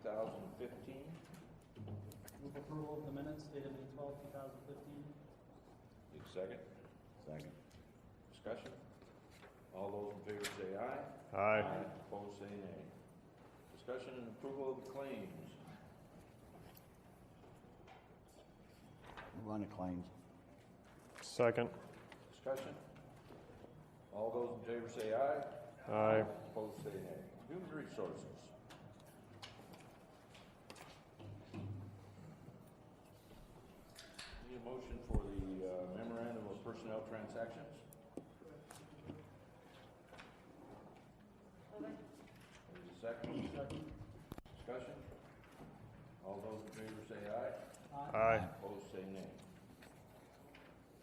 2015. Move approval of the minutes dated May 12, 2015. Need a second? Second. Discussion? All those in favor say aye. Aye. Opposed say nay. Discussion and approval of the claims. Move on to claims. Second. Discussion? All those in favor say aye. Aye. Opposed say nay. Human Resources. Need a motion for the memorandum of personnel transactions? Need a second? Discussion? All those in favor say aye. Aye. Opposed say nay.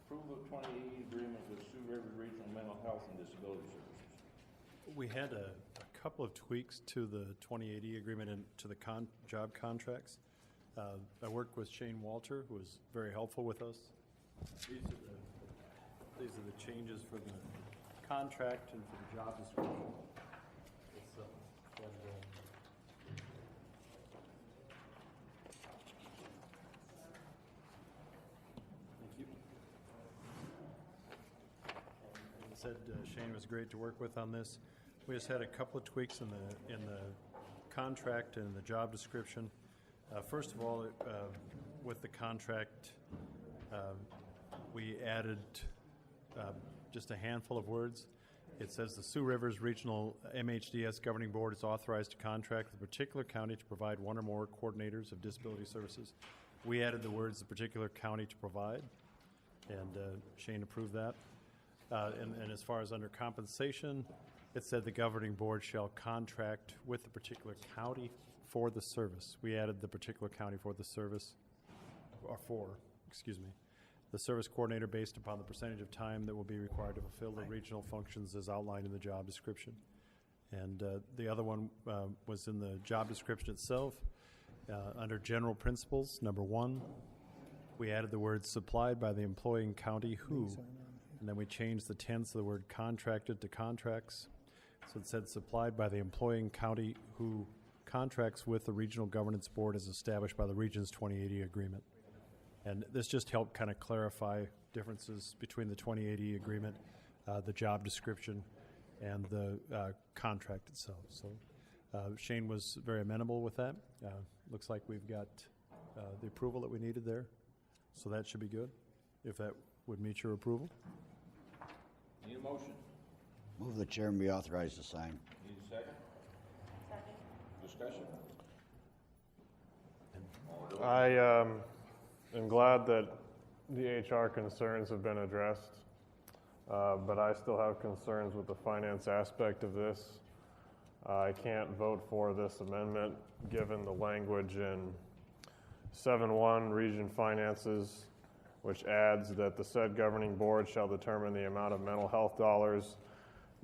Approval of 2080 agreement with Sioux River Regional Mental Health and Disability Services. We had a couple of tweaks to the 2080 agreement and to the job contracts. I worked with Shane Walter, who was very helpful with us. These are the changes for the contract and for the job description. Thank you. As I said, Shane was great to work with on this. We just had a couple of tweaks in the contract and the job description. First of all, with the contract, we added just a handful of words. It says the Sioux Rivers Regional MHDS Governing Board is authorized to contract with a particular county to provide one or more coordinators of disability services. We added the words the particular county to provide, and Shane approved that. And as far as under compensation, it said the governing board shall contract with the particular county for the service. We added the particular county for the service, the service coordinator based upon the percentage of time that will be required to fulfill the regional functions as outlined in the job description. And the other one was in the job description itself. Under general principles, number 1, we added the word supplied by the employing county who, and then we changed the tense of the word contracted to contracts. So it said supplied by the employing county who contracts with the regional governance board as established by the Region's 2080 agreement. And this just helped kind of clarify differences between the 2080 agreement, the job description, and the contract itself. So Shane was very amenable with that. Looks like we've got the approval that we needed there. So that should be good, if that would meet your approval. Need a motion? Move the chairman be authorized to sign. Need a second? Second. Discussion? I am glad that the HR concerns have been addressed, but I still have concerns with the finance aspect of this. I can't vote for this amendment given the language in 7.1 Region Finances, which adds that the said governing board shall determine the amount of mental health dollars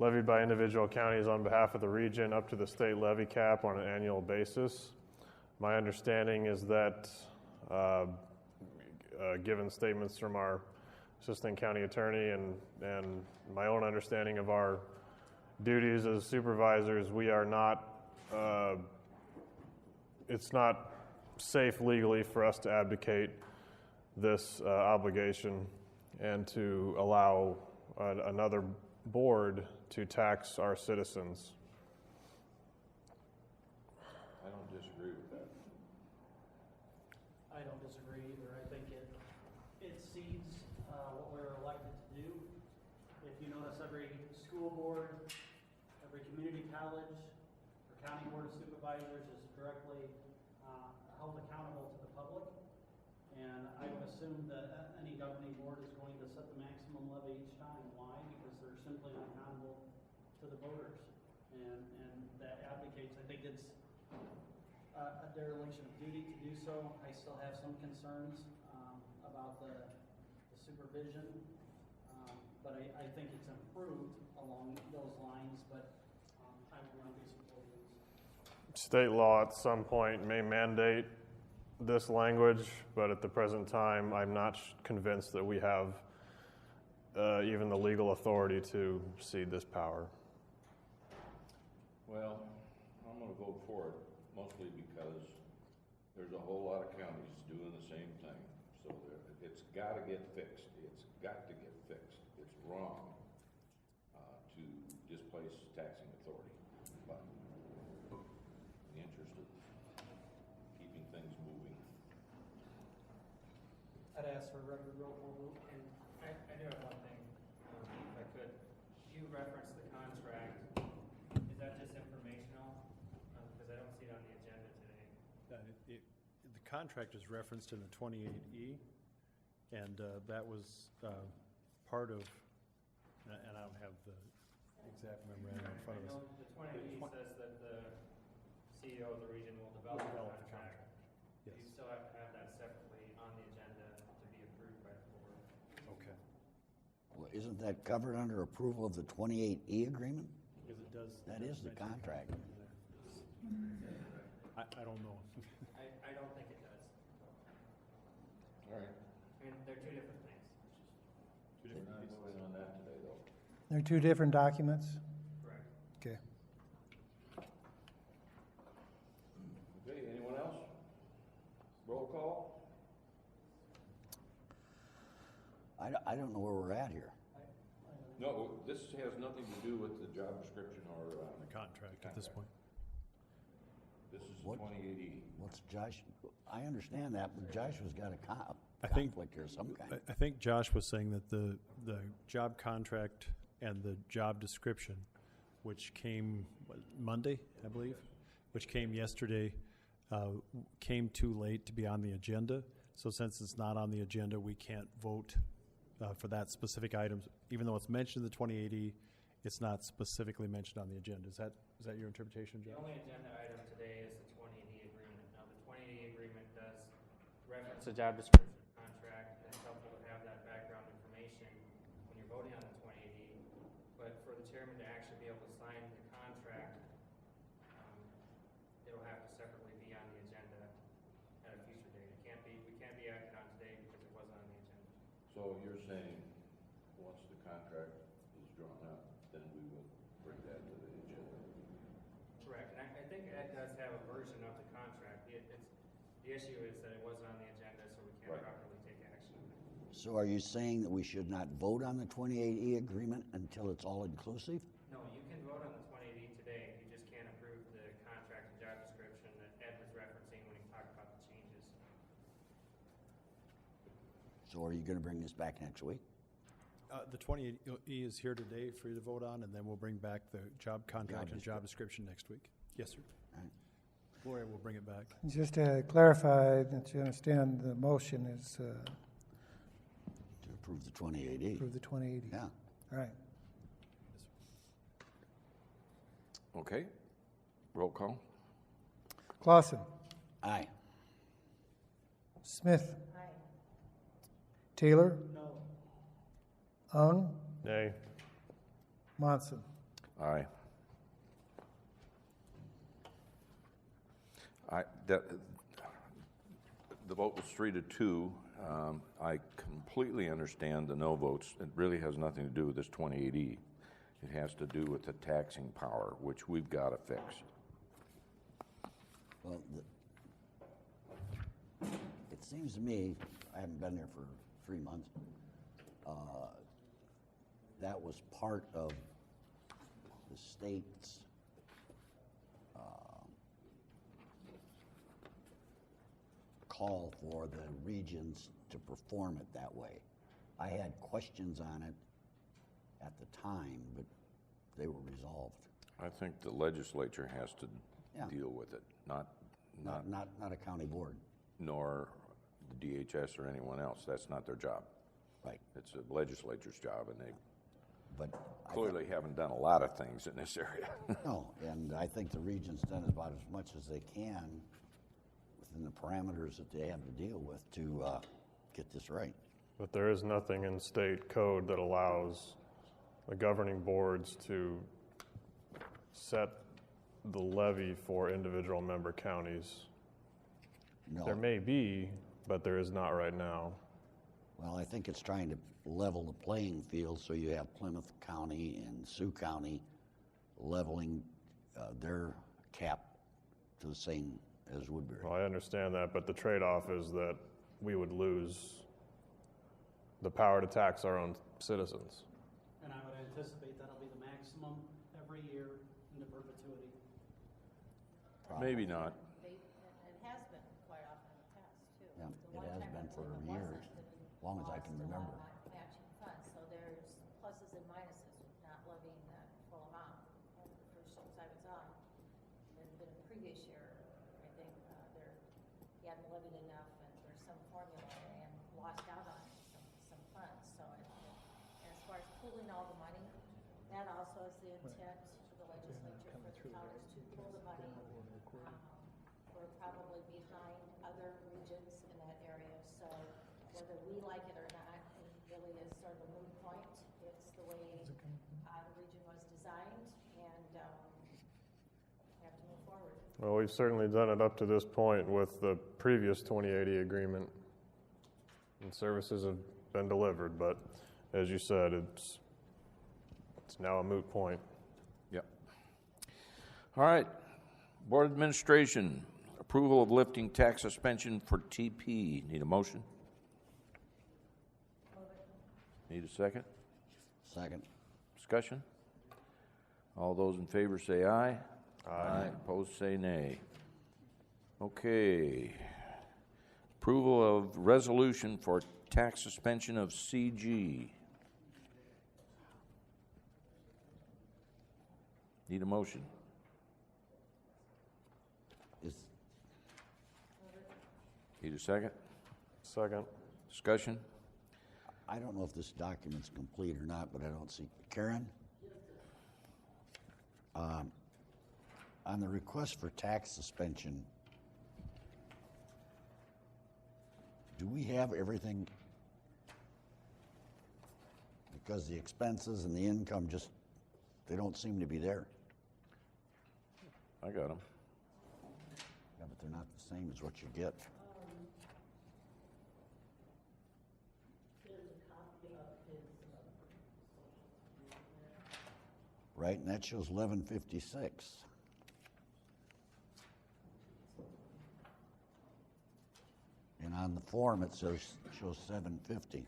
levied by individual counties on behalf of the region up to the state levy cap on an annual basis. My understanding is that, given statements from our assistant county attorney and my own understanding of our duties as supervisors, we are not, it's not safe legally for us to abdicate this obligation and to allow another board to tax our citizens. I don't disagree with that. I don't disagree either. I think it exceeds what we're elected to do. If you notice, every school board, every community college, or county board of supervisors is directly held accountable to the public. And I would assume that any governing board is going to set the maximum levy each time. Why? Because they're simply not accountable to the voters. And that abdicates. I think it's a dereliction of duty to do so. I still have some concerns about the supervision, but I think it's improved along those lines, but I will not be supporting this. State law at some point may mandate this language, but at the present time, I'm not convinced that we have even the legal authority to cede this power. Well, I'm going to vote for it. mostly because there's a whole lot of counties doing the same thing. So it's gotta get fixed. It's got to get fixed. It's wrong to displace taxing authority. But in the interest of keeping things moving. I'd ask for a record roll call vote. And I do have one thing, if I could. You referenced the contract. Is that just informational? Because I don't see it on the agenda today. The contract is referenced in the 28E, and that was part of, and I don't have the exact memorandum in front of I know us. the 20E says that the CEO of the region will develop the Develop the contract. Yes. You still have to have that separately on the agenda to be approved by the board. Okay. Well, isn't that covered under approval of the 28E agreement? Because it does. That is the mention contract. I don't know. I don't think it does. All right. I mean, they're two different things. We're not moving on that today, though. They're two different documents? Correct. Okay. Okay, anyone else? Roll call? I don't know where we're at here. No, this has nothing to do with the job description or The contract at this point. This is What? 28E. What's Josh, I understand that, but Joshua's got a I think- conflict here of some kind. I think Josh was saying that the job contract and the job description, which came Monday, I believe, which came yesterday, came too late to be on the agenda. So since it's not on the agenda, we can't vote for that specific item. Even though it's mentioned in the 2080, it's not specifically mentioned on the agenda. Is that your interpretation, The Josh? only agenda item today is the 2080 agreement. Now, the 2080 agreement does reference the job description contract, and it's helpful to have that background information when you're voting on the 2080. But for the chairman to actually be able to sign the contract, it'll have to separately be on the agenda at a future date. We can't be acted on today because it wasn't on the agenda. So you're saying, once the contract is drawn up, then we will bring that to the agenda? Correct, and I think Ed does have a version of the contract. The issue is that it wasn't on the agenda, so we can't Right. properly take action on it. So are you saying that we should not vote on the 28E agreement until it's all inclusive? No, you can vote on the 2080 today, you just can't approve the contract and job description that Ed was referencing when he talked about the changes. So are you going to bring this back next week? The 20E is here today for you to vote on, and then we'll bring back the job contract and job description next week. Yes, sir. All right. Gloria will bring it back. Just to clarify, that you understand, the motion is To approve the 28E? approve the 2080. Yeah. All right. Okay. Roll call? Clausen. Aye. Smith. Taylor. No. Ung. Nay. Monson. Aye. The vote was 3-2. I completely understand the no votes. It really has nothing to do with this 2080. It has to do with the taxing power, which we've got to fix. Well, it seems to me, I haven't been there for 3 months, that was part of the state's call for the regions to perform it that way. I had questions on it at the time, but they were resolved. I think the legislature has to Yeah. deal with it, not Not a county board. nor the DHS or anyone else. That's not their job. Right. It's the legislature's job, and they But I clearly haven't done a lot of things in this area. No, and I think the region's done about as much as they can within the parameters that they have to deal with to get this right. But there is nothing in state code that allows the governing boards to set the levy for individual member counties. No. There may be, but there is not right now. Well, I think it's trying to level the playing field, so you have Plymouth County and Sioux County leveling their cap to the same as Woodbury. Well, I understand that, but the trade-off is that we would lose the power to tax our own citizens. And I would anticipate that'll be the maximum every year into perpetuity. Maybe not. It has been quite often in the past, too. Yeah, The it one has time been it for wasn't, years, the as long as I can law still remember. had matching funds, so there's pluses and minuses with not levying that full amount. One of the first shows I was on, there'd been a previous year, I think, he hadn't levied enough, and there's some formula, and lost out on some funds, so and as far as pooling all the money, that also is the intent of the legislature for the counties to pool the money. We're probably behind other regions in that area, so whether we like it or not, it really is sort of a moot point. It's the way the region was designed, and we have to move forward. Well, we've certainly done it up to this point with the previous 2080 agreement, and services have been delivered, but as you said, it's now a moot point. Yep. All right. Board Administration, approval of lifting tax suspension for TP. Need a motion? Need a second? Second. Discussion? All those in favor say aye. Aye. Opposed say nay. Okay. Approval of resolution for tax suspension of CG. Need a motion? Need a second? Second. Discussion? I don't know if this document's complete or not, but I don't see. Karen? On the request for tax suspension, do we have everything? Because the expenses and the income just, they don't seem to be there. I got them. Yeah, but they're not the same as what you get. Right, and that shows 1156. And on the form, it shows 750.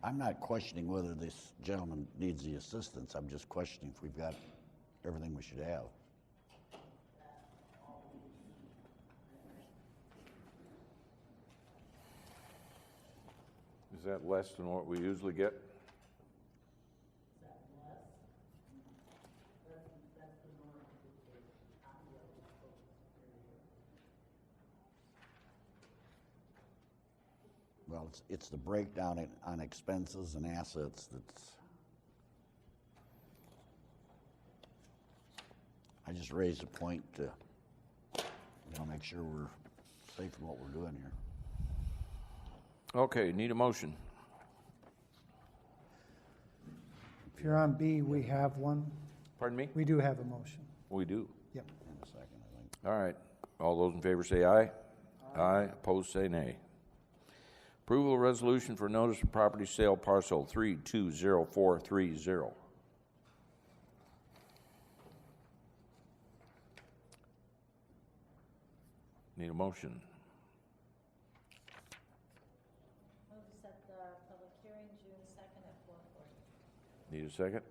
I'm not questioning whether this gentleman needs the assistance. I'm just questioning if we've got everything we should have. Is that less than what we usually get? Well, it's the breakdown on expenses and assets that's. I just raised a point to, make sure we're safe in what we're doing here. Okay, need a motion. If you're on B, we have one. Pardon me? We do have a motion. We do. Yep. In a second, I think. All right. All those in favor say aye. Aye. Opposed say nay. Approval of resolution for notice of property sale parcel 320430. Need a motion. Move to set the public hearing June 2nd at 4:40. Need a second?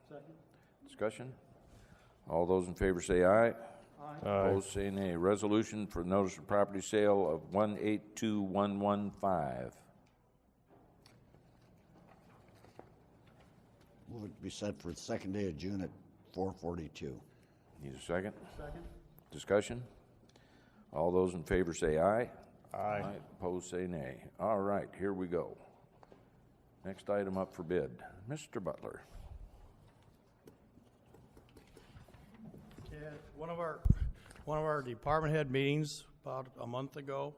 Second. Discussion? All those in favor say aye. Aye. Opposed say nay. Resolution for notice of property sale of 182115. Move it to be set for the second day of June at 4:42. Need a second? Second. Discussion? All those in favor say aye. Aye. Opposed say nay. All right, here we go. Next item up for bid. Mr. Butler. Yeah, one of our department head meetings about a month ago,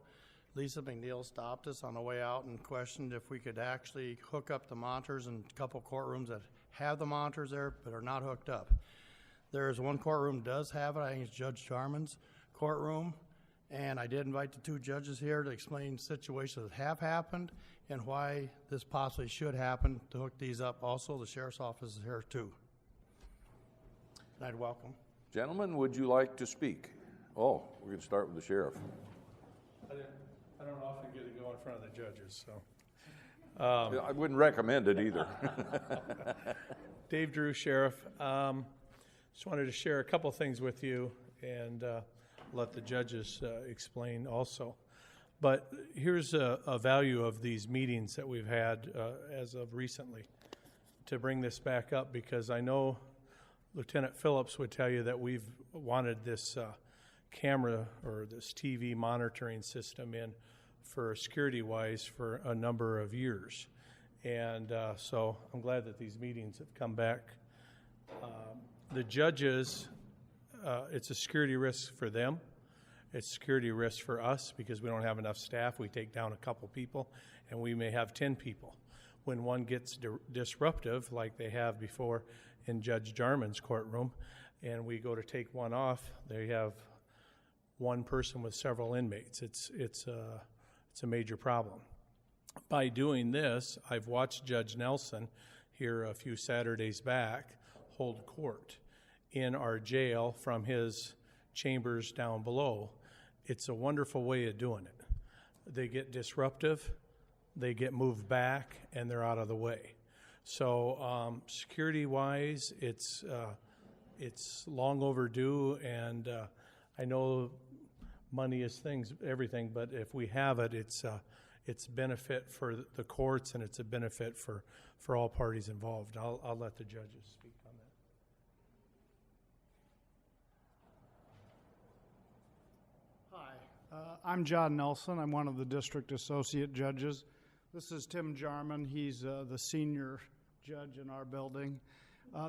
Lisa McNeil stopped us on the way out and questioned if we could actually hook up the monitors in a couple courtrooms that have the monitors there but are not hooked up. There's one courtroom does have it. I think it's Judge Charman's courtroom. And I did invite the two judges here to explain situations that have happened and why this possibly should happen to hook these up. Also, the sheriff's office is here too. that I'd welcome. Gentlemen, would you like to speak? Oh, we're going to start with the sheriff. I don't often get to go in front of the judges, so. I wouldn't recommend it either. Dave Drew, Sheriff. Just wanted to share a couple things with you and let the judges explain also. But here's a value of these meetings that we've had as of recently to bring this back up, because I know Lieutenant Phillips would tell you that we've wanted this camera or this TV monitoring system in for security-wise for a number of years. And so I'm glad that these meetings have come back. The judges, it's a security risk for them. It's security risk for us because we don't have enough staff. We take down a couple people, and we may have 10 people. When one gets disruptive, like they have before in Judge Jarman's courtroom, and we go to take one off, they have one person with several inmates. It's a major problem. By doing this, I've watched Judge Nelson here a few Saturdays back hold court in our jail from his chambers down below. It's a wonderful way of doing it. They get disruptive, they get moved back, and they're out of the way. So security-wise, it's long overdue, and I know money is everything, but if we have it, it's benefit for the courts, and it's a benefit for all parties involved. I'll let the judges speak on that. Hi, I'm John Nelson. I'm one of the district associate judges. This is Tim Jarman. He's the senior judge in our building.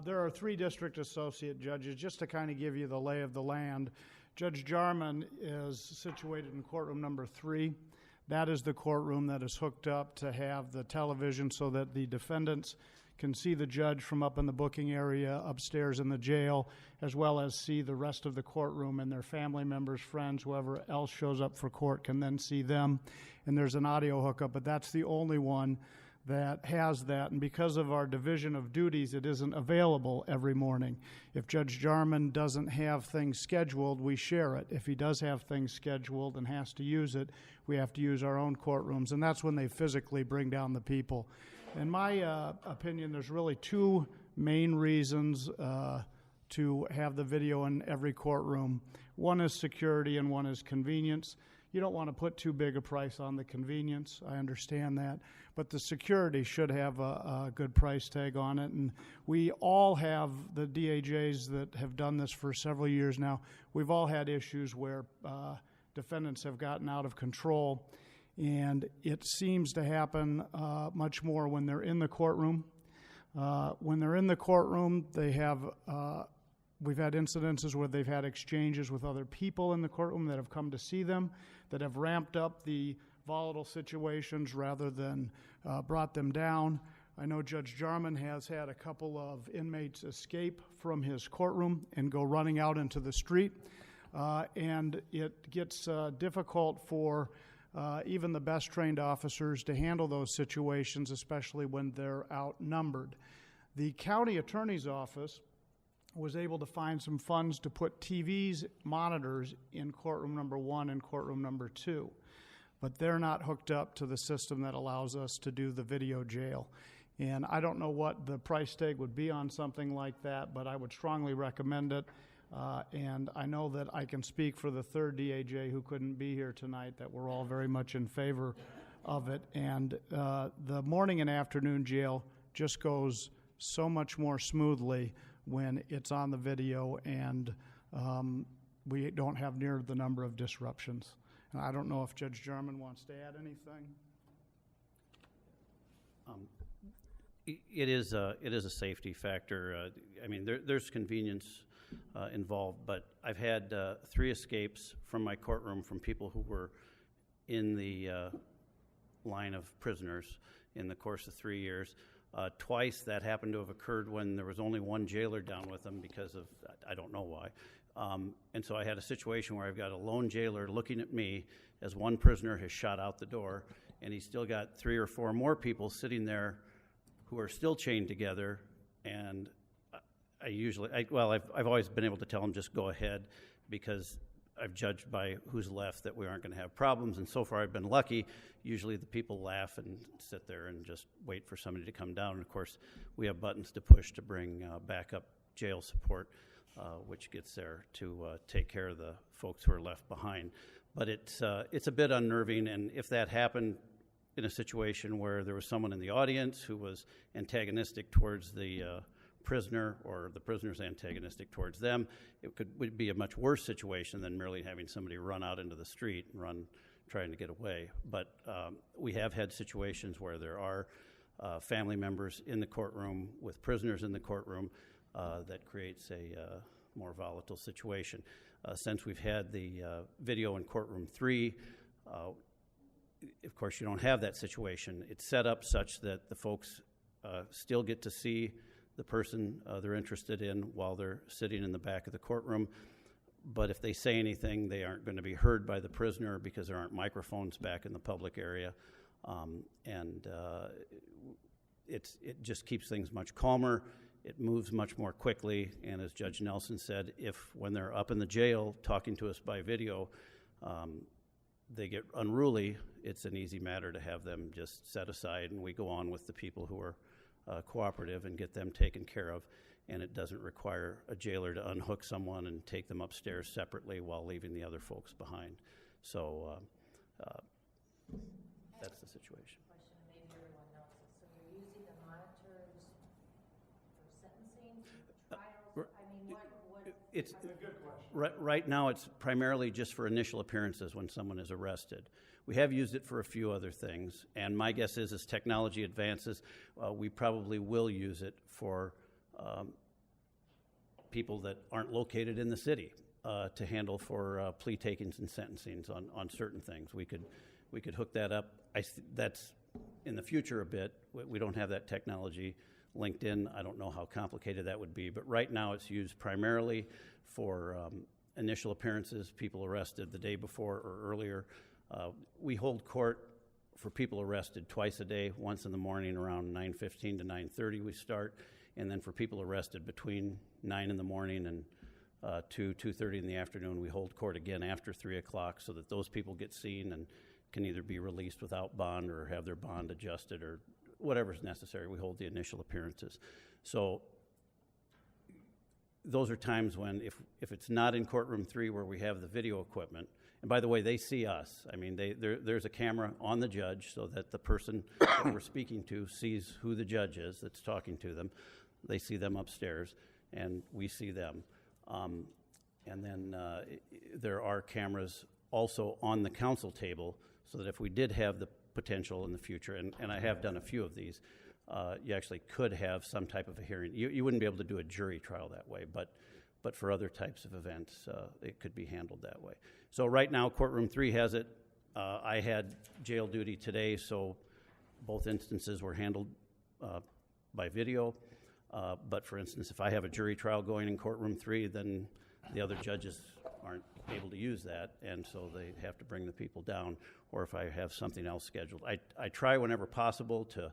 There are 3 district associate judges. Just to kind of give you the lay of the land, Judge Jarman is situated in courtroom number 3. That is the courtroom that is hooked up to have the television so that the defendants can see the judge from up in the booking area upstairs in the jail, as well as see the rest of the courtroom, and their family members, friends, whoever else shows up for court can then see them. And there's an audio hookup, but that's the only one that has that. And because of our division of duties, it isn't available every morning. If Judge Jarman doesn't have things scheduled, we share it. If he does have things scheduled and has to use it, we have to use our own courtrooms, and that's when they physically bring down the people. In my opinion, there's really 2 main reasons to have the video in every courtroom. One is security and one is convenience. You don't want to put too big a price on the convenience. I understand that. But the security should have a good price tag on it. And we all have, the DAJs that have done this for several years now, we've all had issues where defendants have gotten out of control. And it seems to happen much more when they're in the courtroom. When they're in the courtroom, they have, we've had incidences where they've had exchanges with other people in the courtroom that have come to see them, that have ramped up the volatile situations rather than brought them down. I know Judge Jarman has had a couple of inmates escape from his courtroom and go running out into the street. And it gets difficult for even the best trained officers to handle those situations, especially when they're outnumbered. The county attorney's office was able to find some funds to put TVs, monitors in courtroom number 1 and courtroom number 2. But they're not hooked up to the system that allows us to do the video jail. And I don't know what the price tag would be on something like that, but I would strongly recommend it. And I know that I can speak for the 3rd DAJ who couldn't be here tonight, that we're all very much in favor of it. And the morning and afternoon jail just goes so much more smoothly when it's on the video, and we don't have near the number of disruptions. And I don't know if Judge Jarman wants to add anything. It is a safety factor. I mean, there's convenience involved, but I've had 3 escapes from my courtroom from people who were in the line of prisoners in the course of 3 years. Twice that happened to have occurred when there was only one jailer down with them because of, I don't know why. And so I had a situation where I've got a lone jailer looking at me as one prisoner has shot out the door, and he's still got 3 or 4 more people sitting there who are still chained together. And I've always been able to tell them just go ahead, because I've judged by who's left that we aren't going to have problems, and so far I've been lucky. Usually the people laugh and sit there and just wait for somebody to come down. And of course, we have buttons to push to bring backup jail support, which gets there to take care of the folks who are left behind. But it's a bit unnerving, and if that happened in a situation where there was someone in the audience who was antagonistic towards the prisoner, or the prisoner's antagonistic towards them, would be a much worse situation than merely having somebody run out into the street and run trying to get away. But we have had situations where there are family members in the courtroom with prisoners in the courtroom that creates a more volatile situation. Since we've had the video in courtroom 3, of course you don't have that situation. It's set up such that the folks still get to see the person they're interested in while they're sitting in the back of the courtroom. But if they say anything, they aren't going to be heard by the prisoner because there aren't microphones back in the public area. It just keeps things much calmer. It moves much more quickly. And as Judge Nelson said, when they're up in the jail talking to us by video, they get unruly, it's an easy matter to have them just set aside, and we go on with the people who are cooperative and get them taken care of. And it doesn't require a jailer to unhook someone and take them upstairs separately while leaving the other folks behind. So that's the situation. Question, maybe everyone knows this. So you're using the monitors for sentencing, trials? I mean, what? It's a good question. Right now, it's primarily just for initial appearances when someone is arrested. We have used it for a few other things, and my guess is as technology advances, we probably will use it for people that aren't located in the city to handle for plea takings and sentencings on certain things. We could hook that up. That's in the future a bit. We don't have that technology linked in. I don't know how complicated that would be, but right now it's used primarily for initial appearances, people arrested the day before or earlier. We hold court for people arrested twice a day, once in the morning around 9:15 to 9:30 we start, and then for people arrested between 9 in the morning and 2:30 in the afternoon, we hold court again after 3 o'clock so that those people get seen and can either be released without bond or have their bond adjusted or whatever's necessary. We hold the initial appearances. So those are times when if it's not in courtroom 3 where we have the video equipment, and by the way, they see us. I mean, there's a camera on the judge so that the person that we're speaking to sees who the judge is that's talking to them. They see them upstairs, and we see them. And then there are cameras also on the counsel table so that if we did have the potential in the future, and I have done a few of these, you actually could have some type of a hearing. You wouldn't be able to do a jury trial that way, but for other types of events, it could be handled that way. So right now, courtroom 3 has it. I had jail duty today, so both instances were handled by video. But for instance, if I have a jury trial going in courtroom 3, then the other judges aren't able to use that, and so they have to bring the people down, or if I have something else scheduled. I try whenever possible to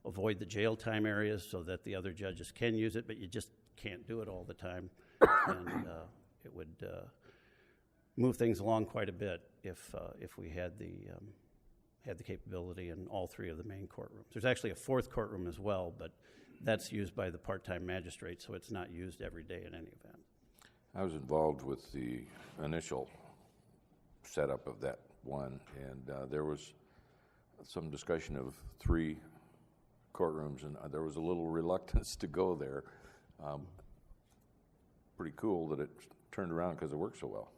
avoid the jail time areas so that the other judges can use it, but you just can't do it all the time. And it would move things along quite a bit if we had the capability in all 3 of the main courtrooms. There's actually a 4th courtroom as well, but that's used by the part-time magistrate, so it's not used every day in any event. I was involved with the initial setup of that one, and there was some discussion of 3 courtrooms, and there was a little reluctance to go there. Pretty cool that it turned around because it works so well.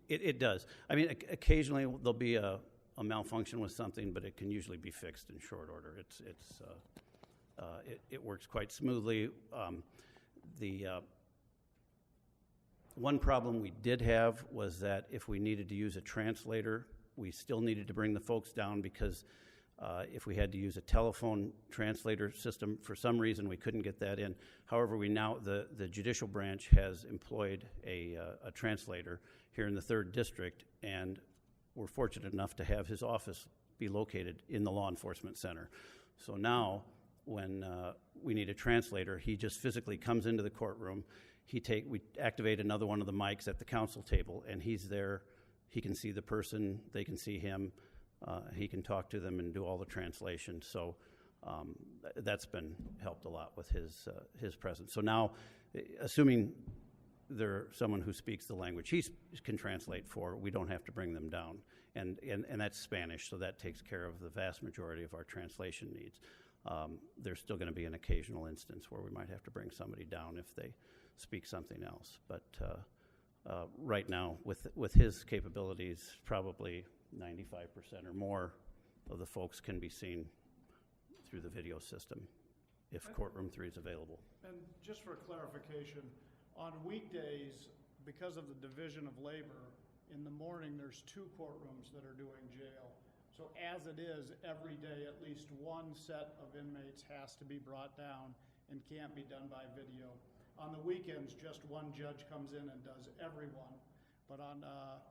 It does. I mean, occasionally there'll be a malfunction with something, but it can usually be fixed in short order. It works quite smoothly. The one problem we did have was that if we needed to use a translator, we still needed to bring the folks down because if we had to use a telephone translator system, for some reason we couldn't get that in. However, the judicial branch has employed a translator here in the 3rd District, and we're fortunate enough to have his office be located in the law enforcement center. So now when we need a translator. He just physically comes into the courtroom. We activate another one of the mics at the counsel table, and he's there. He can see the person. They can see him. He can talk to them and do all the translation. So that's been helped a lot with his presence. So now, assuming they're someone who speaks the language he can translate for, we don't have to bring them down. And that's Spanish, so that takes care of the vast majority of our translation needs. There's still going to be an occasional instance where we might have to bring somebody down if they speak something else. But right now, with his capabilities, probably 95% or more of the folks can be seen through the video system if courtroom 3 is available. And just for clarification, on weekdays, because of the division of labor, in the morning there's 2 courtrooms that are doing jail. So as it is, every day at least one set of inmates has to be brought down and can't be done by video. On the weekends, just one judge comes in and does everyone. But on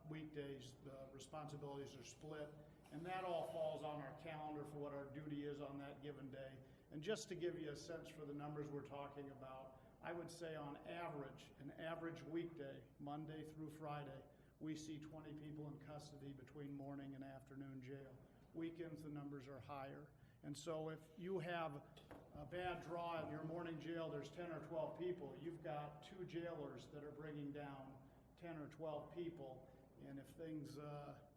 weekdays, the responsibilities are split, and that all falls on our calendar for what our duty is on that given day. And just to give you a sense for the numbers we're talking about, I would say on average, an average weekday, Monday through Friday, we see 20 people in custody between morning and afternoon jail. Weekends, the numbers are higher. And so if you have a bad draw in your morning jail, there's 10 or 12 people, you've got 2 jailers that are bringing down 10 or 12 people, and if things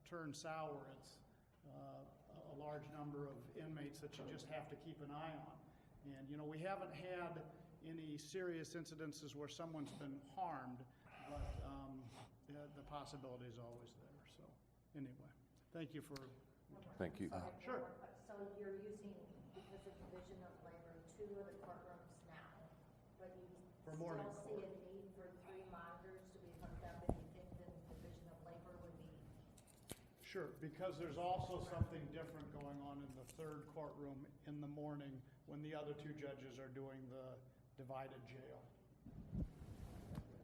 turn sour, it's a large number of inmates that you just have to keep an eye on. And, you know, we haven't had any serious incidences where someone's been harmed, but the possibility is always there. So, anyway, thank you for... Thank you. Sure. So you're using, because of division of labor, 2 of the courtrooms now, but you For morning still see a need for 3 monitors to be hooked up, and you think the division of labor would be... Sure, because there's also something different going on in the 3rd courtroom in the morning when the other 2 judges are doing the divided jail.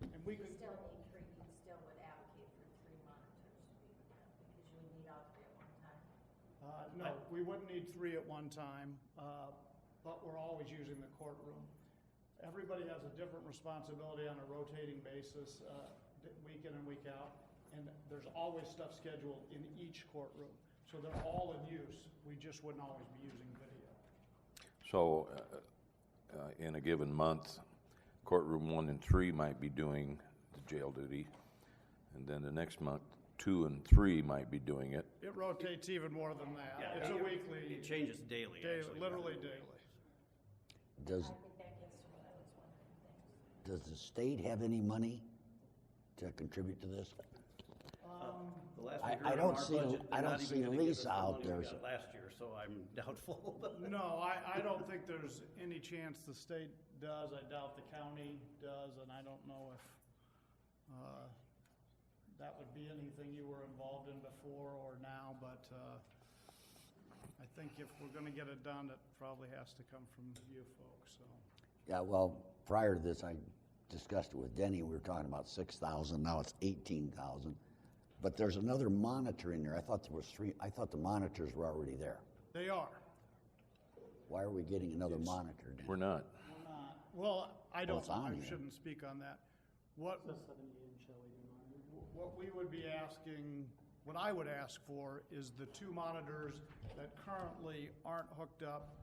And we could... still need 3, you still would advocate for 3 monitors to be hooked up, because you would need all 3 at one time. No, we wouldn't need 3 at one time, but we're always using the courtroom. Everybody has a different responsibility on a rotating basis, week in and week out, and there's always stuff scheduled in each courtroom. So they're all in use. We just wouldn't always be using video. So, in a given month, courtroom 1 and 3 might be doing the jail duty, and then the next month, 2 and 3 might be doing it. It rotates even more than that. Yeah, It's a weekly. It changes daily, actually. Literally daily. Does, I think that gets to what I was wondering. does the state have any money to contribute to this? The last I we heard don't on our see- budget, I they're don't not see even gonna give Lisa us the out money we there, got so- last year, so I'm doubtful. No, I don't think there's any chance the state does. I doubt the county does, and I don't know if that would be anything you were involved in before or now, but I think if we're going to get it done, it probably has to come from you folks. So. Yeah, well, prior to this, I discussed it with Denny. We were talking about 6,000. Now it's 18,000. But there's another monitor in there. I thought there was 3. I thought the monitors were already there. They are. Why are we getting another monitor? Denny? We're not. We're not. Well, I don't. it's on I here. shouldn't speak on that. What we would be asking, what I would ask for is the 2 monitors that currently aren't hooked up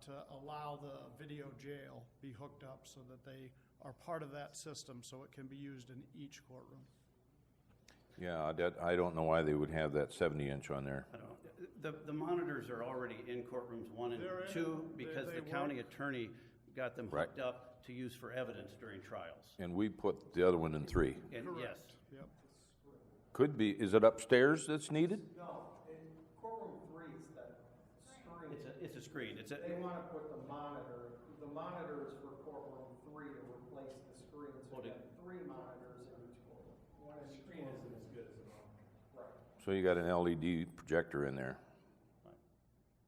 to allow the video jail be hooked up so that they are part of that system so it can be used in each courtroom. Yeah, I don't know why they would have that 70-inch on there. I don't know. The monitors are already in courtrooms 1 and They're in 2 it. because They the county work. attorney got them Right. hooked up to use for evidence during trials. And we put the other one in 3. And yes, Yep. Could be, is it upstairs that's needed? No, in courtroom 3 is that screen. it's a screen. They want to put the monitor is for courtroom 3 to replace the screen, so you have 3 monitors in each courtroom. One in each screen isn't as good as the monitor. Right. So you got an LED projector in there.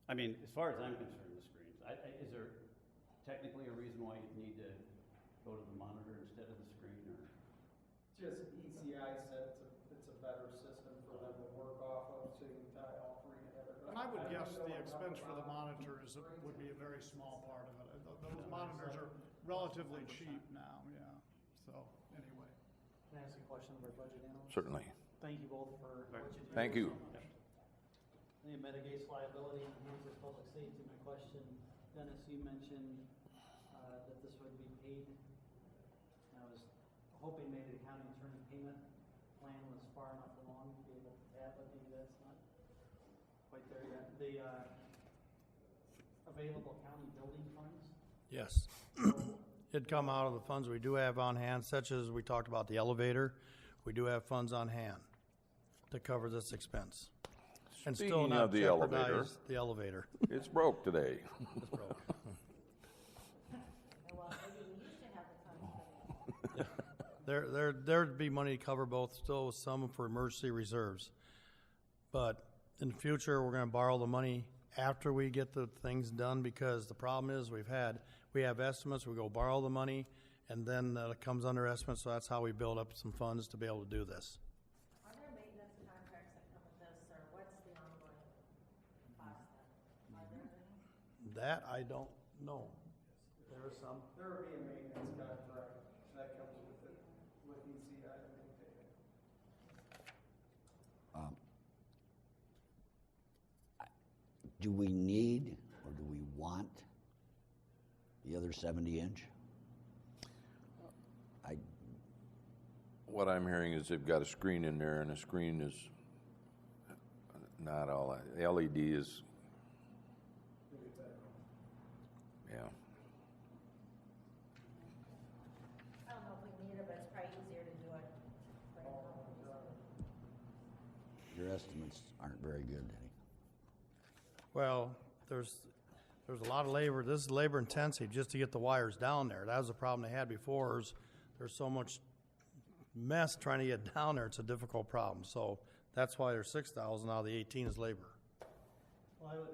I mean, as far as I'm concerned, the screens. Is there technically a reason why you need to go to the monitor instead of the screen, or? Just ECI said it's a better system for them to work off of, so you can tie all 3 together. And I would guess the expense for the monitor would be a very small part of it. those monitors are relatively cheap now, yeah. So, anyway. Can I ask a question of our budget analyst? Certainly. Thank you both for what you do. Thank you. It mitigates liability and enhances public safety. My question, Dennis, you mentioned that this would be paid. I was hoping maybe the county attorney payment plan was far enough along to be able to have, but maybe that's not quite there yet. The available county building funds? Yes. It'd come out of the funds we do have on hand, such as we talked about the elevator. We do have funds on hand to cover this expense. And still Speaking not of the elevator, jeopardize the elevator. it's broke today. It's broke. Well, maybe we used to have the funds for that. There'd be money to cover both, still with some for emergency reserves. But in the future, we're gonna borrow the money after we get the things done, because the problem is we have estimates, we go borrow the money, and then it comes under estimate, so that's how we build up some funds to be able to do this. Are there maintenance contracts that come with this, or what's the ongoing cost then? Are there any? That I don't know. There are some. There would be a maintenance contract that comes with it, with ECI to maintain it. Do we need or do we want the other 70-inch? What I'm hearing is they've got a screen in there, and the screen is not all that. The LED is, yeah. I don't know if we need it, but it's probably easier to do it. Your estimates aren't very good, Denny. Well, there's a lot of labor. This is labor intensive just to get the wires down there. That was the problem they had before. There's so much mess trying to get down there. It's a difficult problem. So that's why there's 6,000 out of the 18 is labor. Well, I would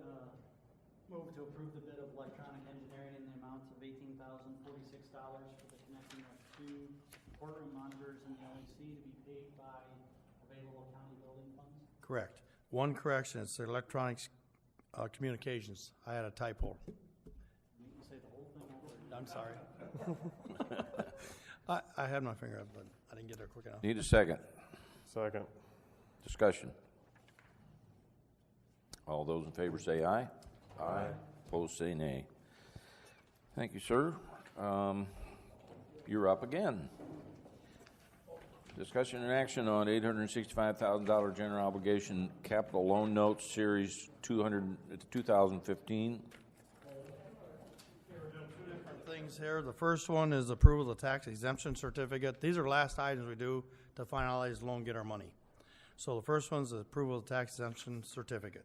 move to approve the bid of electronic engineering in the amount of $18,046 for the connecting of 2 courtroom monitors and the LEC to be paid by available county building funds. Correct. One correction, it's the electronics communications. I had a typo. You can say the whole thing over. I'm sorry. I had my finger up, but I didn't get there quick enough. Need a second. Second. Discussion. All those in favor say aye. Aye. Opposed say nay. Thank you, sir. You're up again. Discussion and action on $865,000 general obligation capital loan notes, series 2015. Things here. The first one is approval of the tax exemption certificate. These are the last items we do to finalize the loan, get our money. So the first one is the approval of the tax exemption certificate.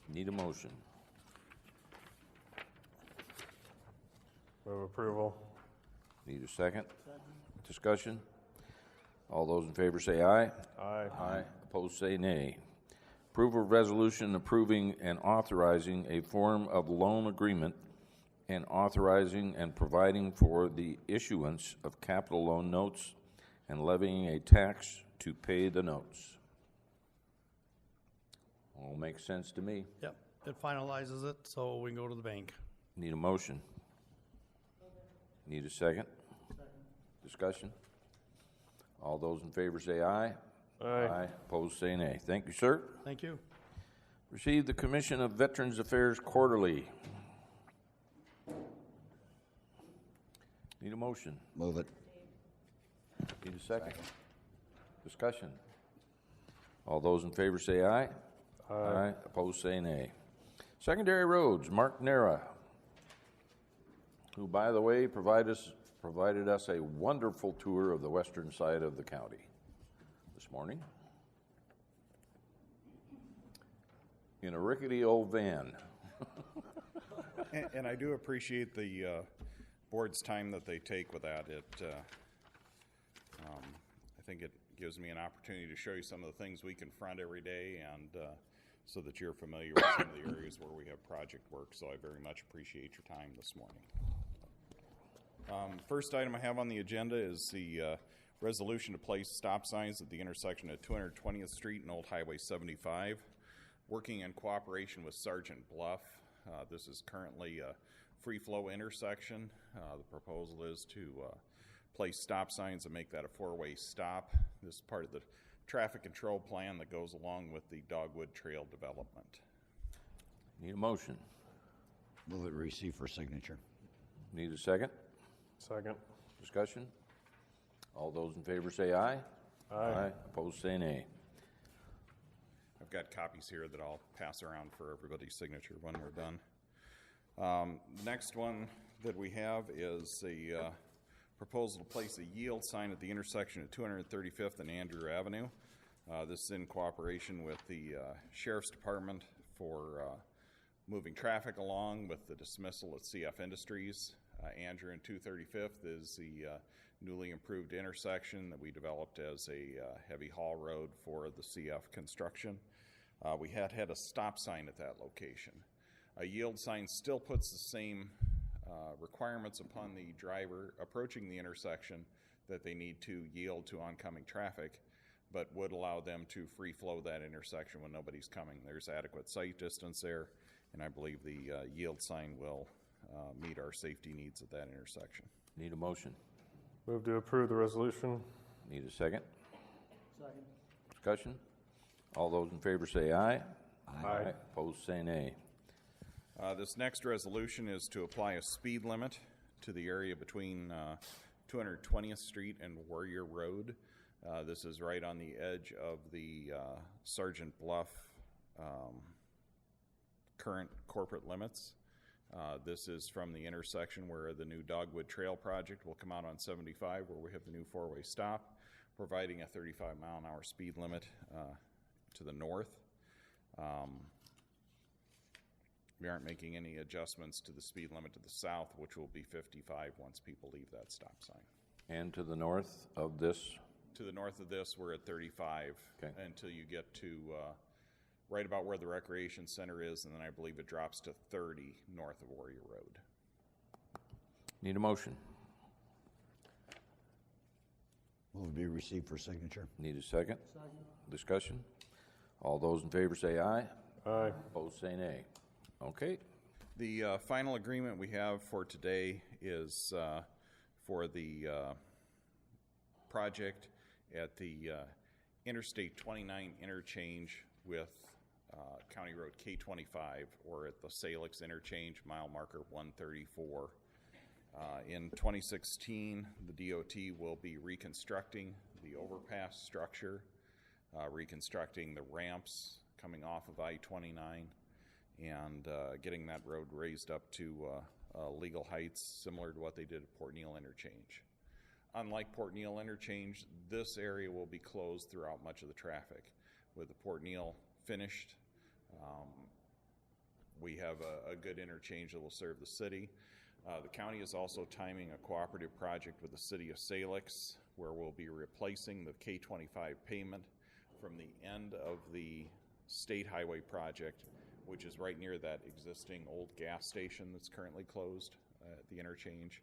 Need a motion. Move approval. Need a second? Discussion? All those in favor say aye. Aye. Aye. Opposed say nay. Approval of resolution approving and authorizing a form of loan agreement and authorizing and providing for the issuance of capital loan notes and levying a tax to pay the notes. All makes sense to me. Yep. It finalizes it so we can go to the bank. Need a motion. Need a second? Discussion? All those in favor say aye. Aye. Opposed say nay. Thank you, sir. Thank you. Receive the Commission of Veterans Affairs Quarterly. Need a motion. Move it. Need a second. Discussion. All those in favor say aye. Aye. Opposed say nay. Secondary Roads, Mark Nera, who, by the way, provided us a wonderful tour of the western side of the county this morning in a rickety old van. And I do appreciate the board's time that they take with that. I think it gives me an opportunity to show you some of the things we confront every day, and so that you're familiar with some of the areas where we have project work. So I very much appreciate your time this morning. First item I have on the agenda is the resolution to place stop signs at the intersection of 220th Street and Old Highway 75. Working in cooperation with Sergeant Bluff, This is currently a free-flow intersection. The proposal is to place stop signs and make that a four-way stop. This is part of the traffic control plan that goes along with the Dogwood Trail development. Need a motion? Move it receive for signature. Need a second? Second. Discussion? All those in favor say aye. Aye. Opposed say nay. I've got copies here that I'll pass around for everybody's signature when we're done. The next one that we have is a proposal to place a yield sign at the intersection of 235th and Andrew Avenue. This is in cooperation with the Sheriff's Department for moving traffic along with the dismissal at CF Industries. Andrew and 235th is the newly improved intersection that we developed as a heavy haul road for the CF construction. We had a stop sign at that location. A yield sign still puts the same requirements upon the driver approaching the intersection that they need to yield to oncoming traffic, but would allow them to free flow that intersection when nobody's coming. There's adequate sight distance there, and I believe the yield sign will meet our safety needs at that intersection. Need a motion? Move to approve the resolution. Need a second? Second. Discussion? All those in favor say aye. Aye. Opposed say nay. This next resolution is to apply a speed limit to the area between 220th Street and Warrior Road. This is right on the edge of the Sergeant Bluff current corporate limits. This is from the intersection where the new Dogwood Trail project will come out on 75, where we have the new four-way stop, providing a 35-mile-an-hour speed limit to the north. We aren't making any adjustments to the speed limit to the south, which will be 55 once people leave that stop sign. And to the north of this? To the north of this, we're at 35 until you get to right about where the recreation center is, and then I believe it drops to 30 north of Warrior Road. Need a motion? Move to be received for signature. Need a second? Discussion? All those in favor say aye. Aye. Opposed say nay. Okay. The final agreement we have for today is for the project at the Interstate 29 interchange with County Road K25, or at the Salix interchange, mile marker 134. In 2016, the DOT will be reconstructing the overpass structure, reconstructing the ramps coming off of I-29, and getting that road raised up to legal heights similar to what they did at Port Neal Interchange. Unlike Port Neal Interchange, this area will be closed throughout much of the traffic. With the Port Neal finished, we have a good interchange that will serve the city. The county is also timing a cooperative project with the city of Salix, where we'll be replacing the K25 pavement from the end of the state highway project, which is right near that existing old gas station that's currently closed at the interchange,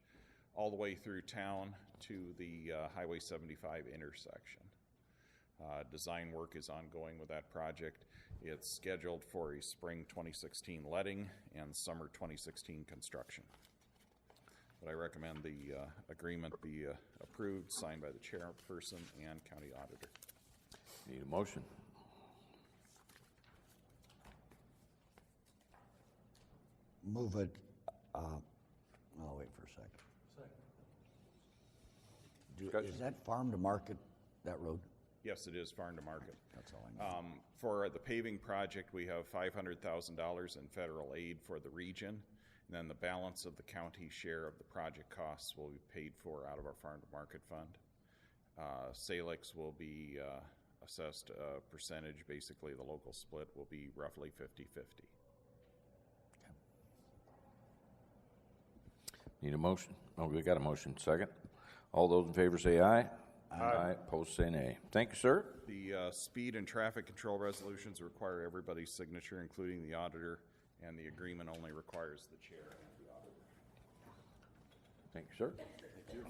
all the way through town to the Highway 75 intersection. Design work is ongoing with that project. It's scheduled for a spring 2016 letting and summer 2016 construction. But I recommend the agreement be approved, signed by the chairperson and county auditor. Need a motion? Move it. I'll wait for a second. Is that farm to market, that road? Yes, it is farm to market. That's all I need. For the paving project, we have $500,000 in federal aid for the region, and then the balance of the county share of the project costs will be paid for out of our farm to market fund. Salix will be assessed a percentage. Basically, the local split will be roughly 50-50. Need a motion? Oh, we got a motion. Second. All those in favor say aye. Aye. Opposed say nay. Thank you, sir. The speed and traffic control resolutions require everybody's signature, including the auditor, and the agreement only requires the chair and the auditor. Thank you, sir. Thank you.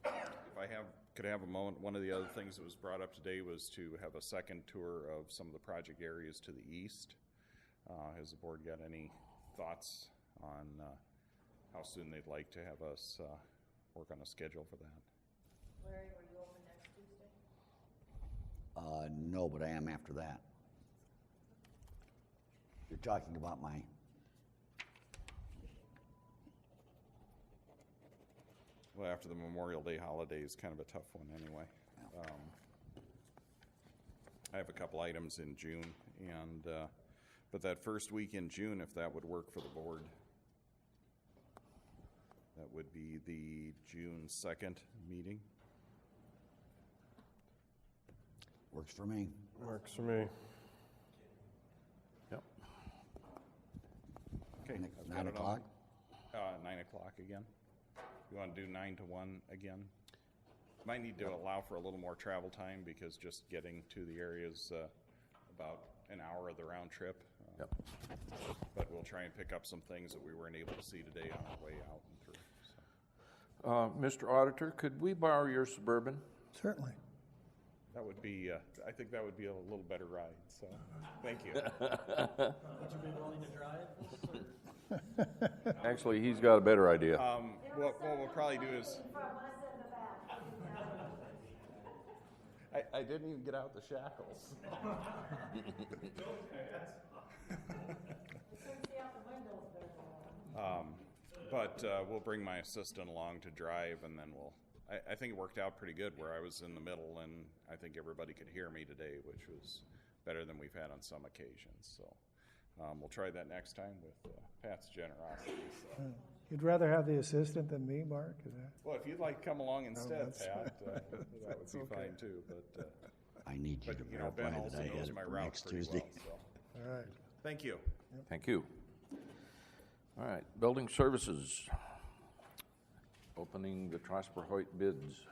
If I have could I have a moment? One of the other things that was brought up today was to have a second tour of some of the project areas to the east. Has the board got any thoughts on how soon they'd like to have us work on a schedule for that? Larry, were you open next Tuesday? No, but I am after that. You're talking about my... Well, after the Memorial Day holiday is kind of a tough one anyway. I have a couple items in June, and but that first week in June, if that would work for the board, that would be the June 2nd meeting. Works for me. Works for me. Yep. Okay. 9 o'clock? 9 o'clock again. You want to do 9 to 1 again? Might need to allow for a little more travel time because just getting to the area is about an hour of the round trip. Yep. But we'll try and pick up some things that we weren't able to see today on our way out and through. Mr. Auditor, could we borrow your Suburban? Certainly. That would be, I think that would be a little better ride, so thank you. Would you be willing to drive this? Actually, he's got a better idea. What we'll probably do is... I didn't even get out the shackles. But we'll bring my assistant along to drive, and then I think it worked out pretty good where I was in the middle, and I think everybody could hear me today, which was better than we've had on some occasions. So we'll try that next time with Pat's generosity. So. You'd rather have the assistant than me, Mark? Is that? Well, if you'd like to come along instead, that's Pat, that would that's be okay. fine too. But I need you to verify Ben that also I had knows it my for route next pretty Tuesday. well. So. All right. Thank you. Thank you. All right, building services. Opening the Trosper Hoyt bids.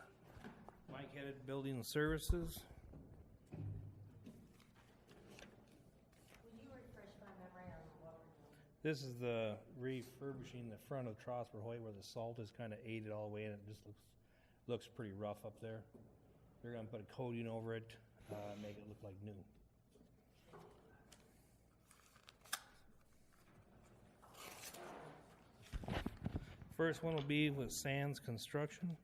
Mike headed Building Services. Will you refresh my memory on what we're doing? This is the refurbishing the front of Trosper Hoyt where the salt is kind of aided all the way and it just looks pretty rough up there. They're going to put a coating over it, make it look like new. First one will be with Sands Construction.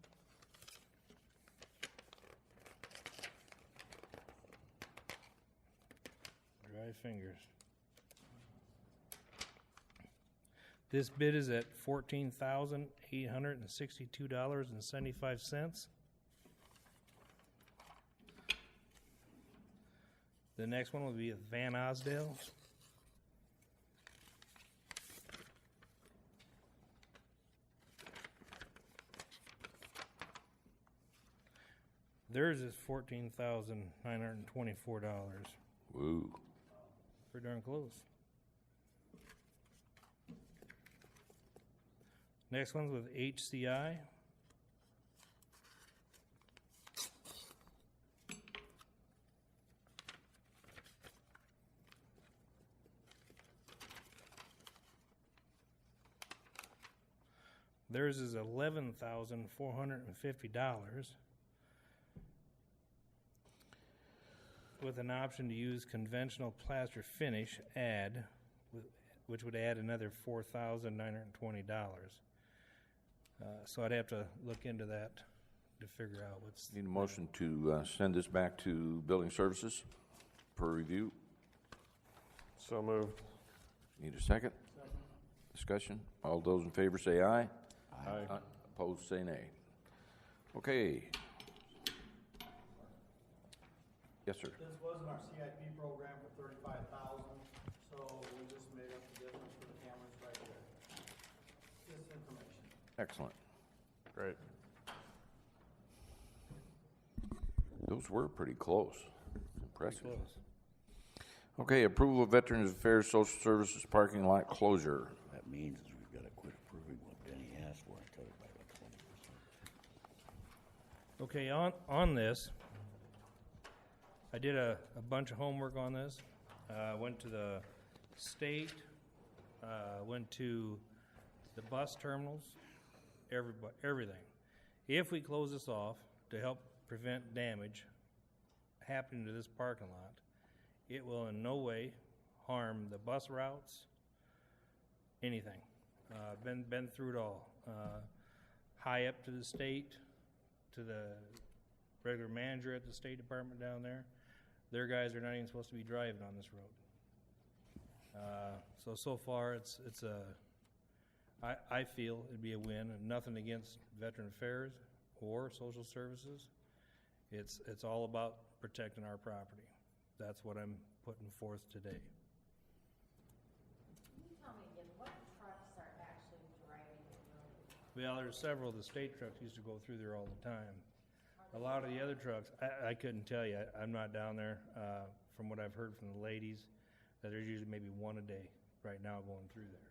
Dry fingers. This bid is at $14,862.75. The next one will be with Van Osdale. Theirs is $14,924. Woo. Pretty darn close. Next one's with HCI. Theirs is $11,450 with an option to use conventional plaster finish which would add another $4,920. So I'd have to look into that to figure out what's... Need a motion to send this back to building services for review. So moved. Need a second? Discussion? All those in favor say aye. Aye. Opposed say nay. Okay. Yes, sir. This was in our CIP program for $35,000, so we just made up the difference for the cameras right there. Just information. Excellent. Great. Those were pretty close. Impressive. Pretty close. Okay, approval of Veterans Affairs Social Services parking lot closure. That means is we've got to quit approving what Denny asked for and cut it by like 20%. Okay, on this, I did a bunch of homework on this. Went to the state, went to the bus terminals, everything. If we close this off, to help prevent damage happening to this parking lot. It will in no way harm the bus routes, anything. Been through it all. High up to the state, to the regular manager at the State Department down there. Their guys are not even supposed to be driving on this road. So far, I feel it'd be a win, and nothing against Veteran Affairs or Social Services. It's all about protecting our property. That's what I'm putting forth today. Can you tell me again, what trucks are actually driving the road? Well, there's several of the state trucks used to go through there all the time. A lot of the other trucks, I couldn't tell you. I'm not down there. From what I've heard from the ladies, that there's usually maybe one a day right now going through there.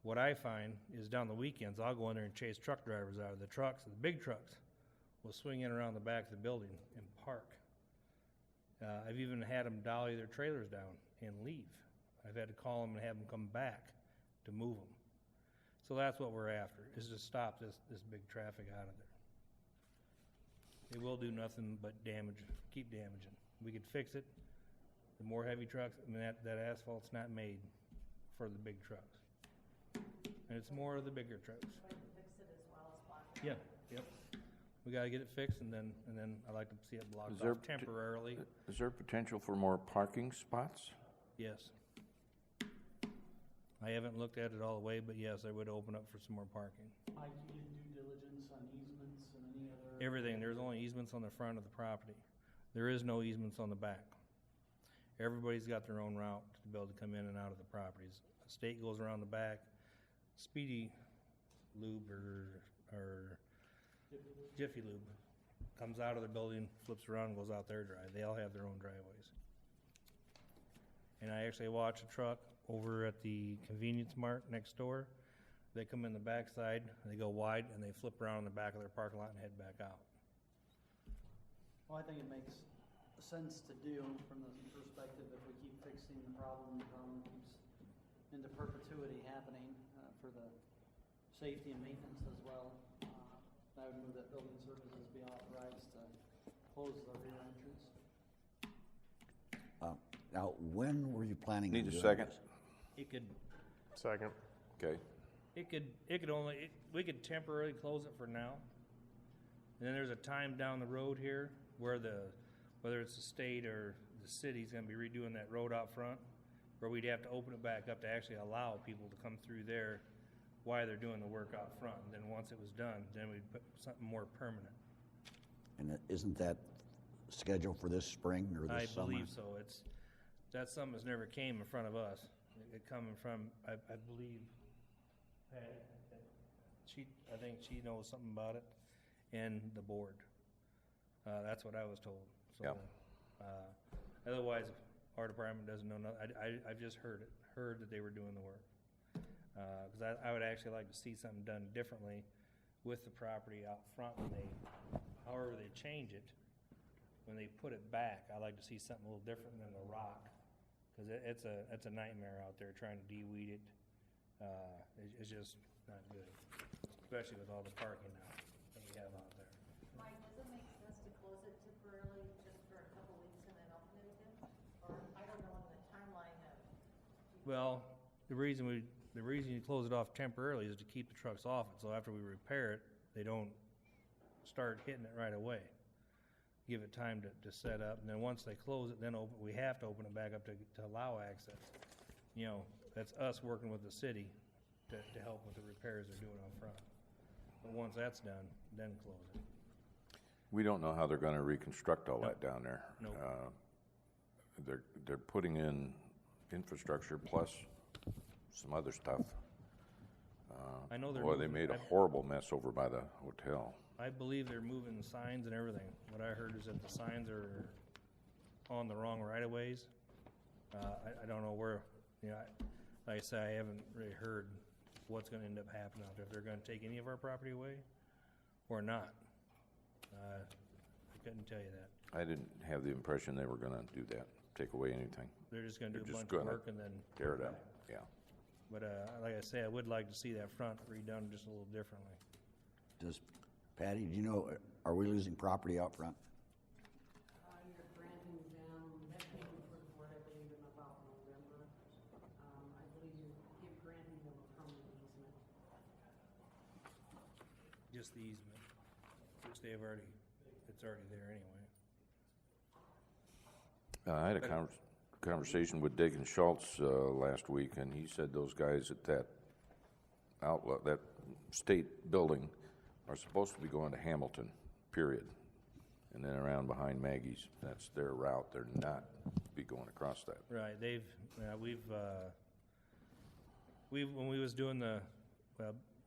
What I find is down the weekends, I'll go in there and chase truck drivers out of the trucks. The big trucks will swing in around the back of the building and park. I've even had them dolly their trailers down and leave. I've had to call them and have them come back to move them. So that's what we're after, is to stop this big traffic out of there. It will do nothing but damage, keep damaging. We could fix it. The more heavy trucks, I mean, that asphalt's not made for the big trucks. And it's more of the bigger trucks. Fix it as well as block it Yeah, off. yep. We gotta get it fixed, and then I like to see it blocked off temporarily. Is there potential for more parking spots? Yes. I haven't looked at it all the way, but yes, I would open up for some more parking. Mike, you did due diligence on easements and any other? Everything. There's only easements on the front of the property. There is no easements on the back. Everybody's got their own route to be able to come in and out of the properties. The state goes around the back. Speedy Lube or Jiffy Lube comes out of the building, flips around, and goes out their drive. They all have their own driveways. And I actually watch a truck over at the convenience mart next door. They come in the backside, they go wide, and they flip around in the back of their parking lot and head back out. Well, I think it makes sense to do from the perspective if we keep fixing the problem keeps into perpetuity happening for the safety and maintenance as well. I would move that building services be authorized to close the rear entrance. Now, when were you planning on Need a doing second? this? It could, Second. Okay. we could temporarily close it for now. And then there's a time down the road here where whether it's the state or the city's gonna be redoing that road out front, where we'd have to open it back up to actually allow people to come through there while they're doing the work out front. And then once it was done, then we'd put something more permanent. And isn't that scheduled for this spring or this summer? I believe so. That's something that's never came in front of us. It coming from, I believe, Patty. I think she knows something about it, and the board. That's what I was told. So, Yep. Otherwise, our department doesn't know nothing. I've just heard that they were doing the work. Because I would actually like to see something done differently with the property out front however they change it. When they put it back, I like to see something a little different than the rock, because it's a nightmare out there trying to de-weed it. It's just not good, especially with all the parking now that we have out there. Mike, does it make sense to close it temporarily just for a couple weeks and then open it again? Or, I don't know, in the timeline of... Well, the reason you close it off temporarily is to keep the trucks off it, so after we repair it, they don't start hitting it right away. Give it time to set up, and then once they close it, then we have to open it back up to allow access. You know, that's us working with the city to help with the repairs they're doing on front. But once that's done, then close it. We don't know how they're gonna reconstruct all that down there. Nope. They're putting in infrastructure plus some other stuff. I know they're Boy, they moving- made a horrible mess over by the hotel. I believe they're moving the signs and everything. What I heard is that the signs are on the wrong right-of-ways. I don't know where, like I say, I haven't really heard what's gonna end up happening out there, if they're gonna take any of our property away or not. I couldn't tell you that. I didn't have the impression they were gonna do that, take away anything. They're just gonna do They're a just bunch of gonna work and then tear it go up, back. yeah. But like I say, I would like to see that front redone just a little differently. Does, Patty, do you know, Are we losing property out front? You're granting them, that came before the board, I believe, in about November. I believe you're granting them a permanent easement. Just the easement, which they have already, it's already there anyway. I had a conversation with Dagan Schultz last week, and he said those guys at that outlet, that state building, are supposed to be going to Hamilton, period. And then around behind Maggie's, that's their route. They're not to be going across that. Right, we've when we was doing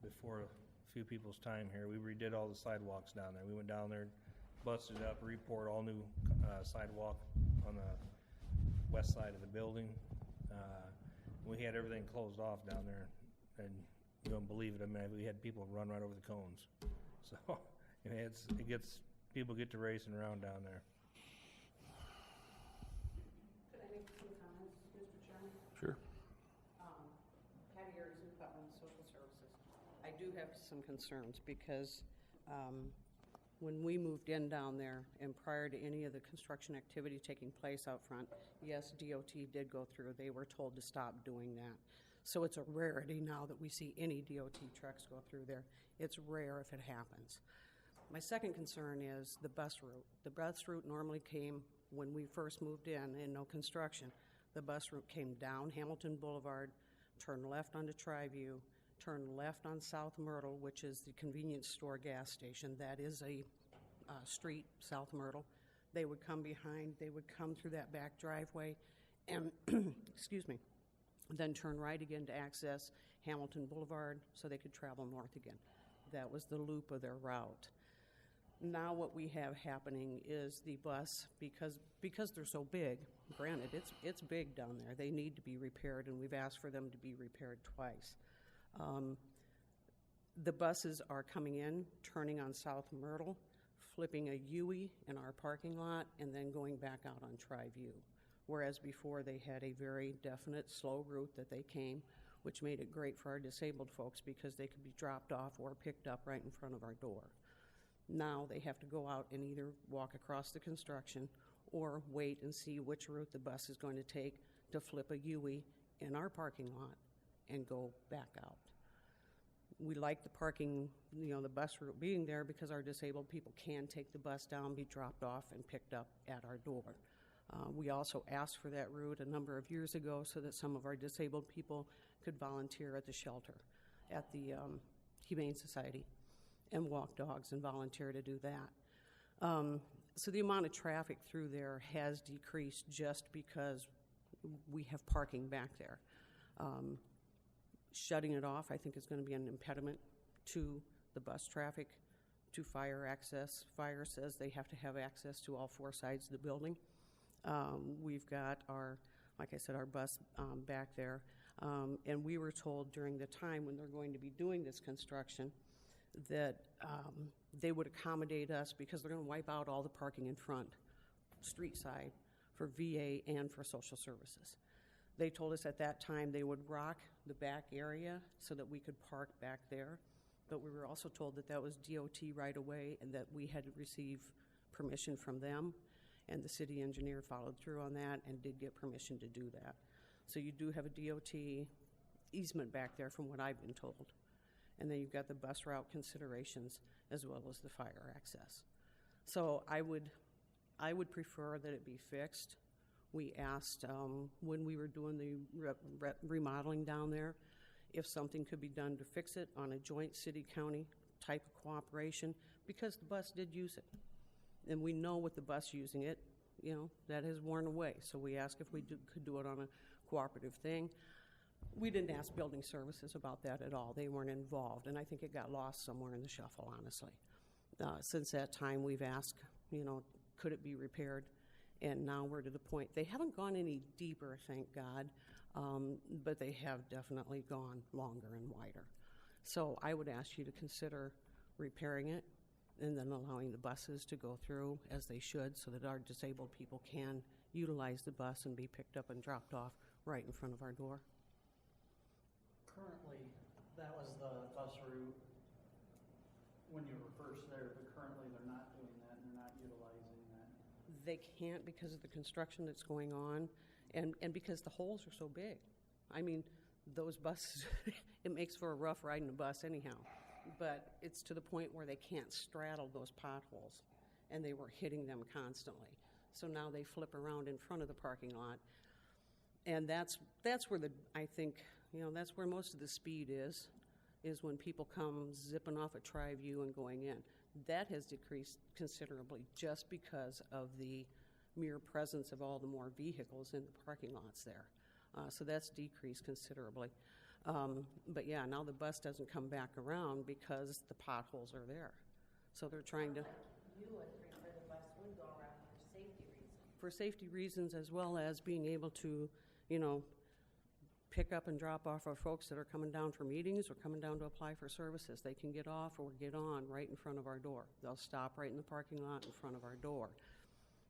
before a few people's time here, we redid all the sidewalks down there. We went down there, busted up, repoured all new sidewalk on the west side of the building. We had everything closed off down there, and you don't believe it. I mean, we had people run right over the cones. So people get to racing around down there. Could I make some comments, Mr. Chairman? Sure. Patty Erickson, Department of Social Services. I do have some concerns because when we moved in down there and prior to any of the construction activity taking place out front, yes, DOT did go through. They were told to stop doing that. So it's a rarity now that we see any DOT trucks go through there. It's rare if it happens. My second concern is the bus route. The bus route normally came when we first moved in and no construction. The bus route came down Hamilton Boulevard, turned left onto Triview, turned left on South Myrtle, which is the convenience store gas station. That is a street, South Myrtle. They would come behind, they would come through that back driveway and, excuse me, then turn right again to access Hamilton Boulevard so they could travel north again. That was the loop of their route. Now what we have happening is the bus, because they're so big, granted, it's big down there. They need to be repaired, and we've asked for them to be repaired twice. The buses are coming in, turning on South Myrtle, flipping a U-ey in our parking lot, and then going back out on Triview. Whereas before they had a very definite slow route that they came, which made it great for our disabled folks because they could be dropped off or picked up right in front of our door. Now they have to go out and either walk across the construction or wait and see which route the bus is going to take to flip a U-ey in our parking lot and go back out. We like the parking, the bus route being there because our disabled people can take the bus down, be dropped off, and picked up at our door. We also asked for that route a number of years ago so that some of our disabled people could volunteer at the shelter, at the Humane Society, and walk dogs and volunteer to do that. So the amount of traffic through there has decreased just because we have parking back there. Shutting it off, I think, is going to be an impediment to the bus traffic, to fire access. Fire says they have to have access to all four sides of the building. We've got our bus back there. And we were told during the time when they're going to be doing this construction that they would accommodate us because they're going to wipe out all the parking in front, street side, for VA and for social services. They told us at that time they would rock the back area so that we could park back there, but we were also told that that was DOT right away and that we had to receive permission from them, and the city engineer followed through on that and did get permission to do that. So you do have a DOT easement back there from what I've been told. And then you've got the bus route considerations as well as the fire access. So I would prefer that it be fixed. We asked when we were doing the remodeling down there if something could be done to fix it on a joint city-county type of cooperation because the bus did use it. And we know with the bus using it, that has worn away. So we asked if we could do it on a cooperative thing. We didn't ask building services about that at all. They weren't involved, and I think it got lost somewhere in the shuffle, honestly. Since that time, we've asked, could it be repaired? And now we're to the point. They haven't gone any deeper, thank God, but they have definitely gone longer and wider. So I would ask you to consider repairing it and then allowing the buses to go through as they should so that our disabled people can utilize the bus and be picked up and dropped off right in front of our door. Currently, that was the bus route when you were first there, but currently they're not doing that and they're not utilizing that. They can't because of the construction that's going on and because the holes are so big. I mean, those buses, it makes for a rough ride in a bus anyhow. But it's to the point where they can't straddle those potholes, and they were hitting them constantly. So now they flip around in front of the parking lot, and that's where I think that's where most of the speed is when people come zipping off at Tri-View and going in. That has decreased considerably just because of the mere presence of all the more vehicles in the parking lots there. So that's decreased considerably. But yeah, now the bus doesn't come back around because the potholes are there. So they're trying to... You would prefer the bus would go around for safety reasons. For safety reasons, as well as being able to, pick up and drop off our folks that are coming down for meetings or coming down to apply for services. They can get off or get on right in front of our door. They'll stop right in the parking lot in front of our door.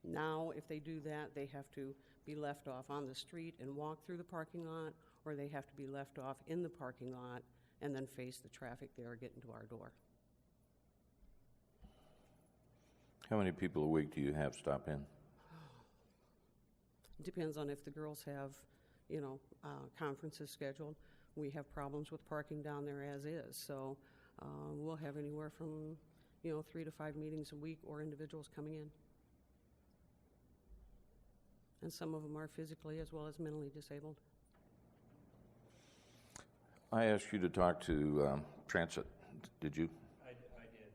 Now, if they do that, they have to be left off on the street and walk through the parking lot, or they have to be left off in the parking lot and then face the traffic there getting to our door. How many people a week do you have stop in? Depends on if the girls have, conferences scheduled. We have problems with parking down there as is. So we'll have anywhere from, 3 to 5 meetings a week or individuals coming in. And some of them are physically as well as mentally disabled. I asked you to talk to Transit. Did you? I did.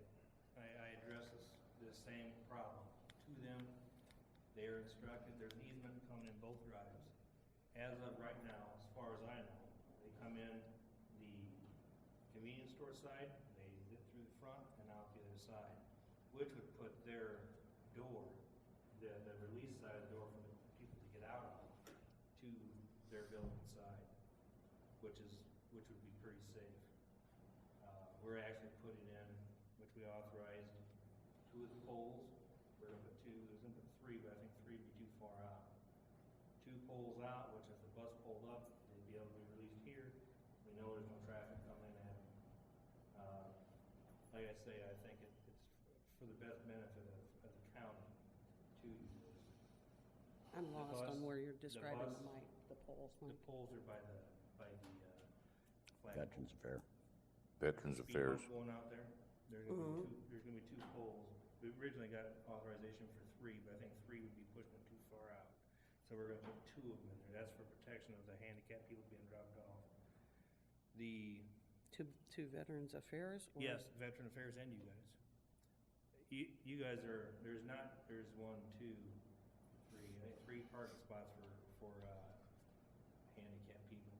I addressed this same problem to them. They are instructed, there's an easement coming in both drives. As of right now, as far as I know, they come in the convenience store side, they zip through the front and out the other side, which would put their door, the release side of the door for the people to get out of, to their building side, which would be pretty safe. We're actually putting in, which we authorized, 2 of the poles. We're going to put 2, there's going to put 3, but I think 3 would be too far out. 2 poles out, which if the bus pulled up, they'd be able to be released here. We know there's no traffic coming in. Like I say, I think it's for the best benefit of the county to do this. I'm lost on where you're describing the poles. The poles are by the flag Veterans Affair. Veterans speed Affairs. bump going out there. There's going to be 2 poles. We originally got authorization for 3, but I think 3 would be pushing it too far out. So we're going to put 2 of them in there. That's for protection of the handicapped people being dropped off. To Veterans Affairs? Or? Yes, Veteran Affairs and you guys. You guys are, there's 1, 2, 3, I think 3 parking spots for handicapped people.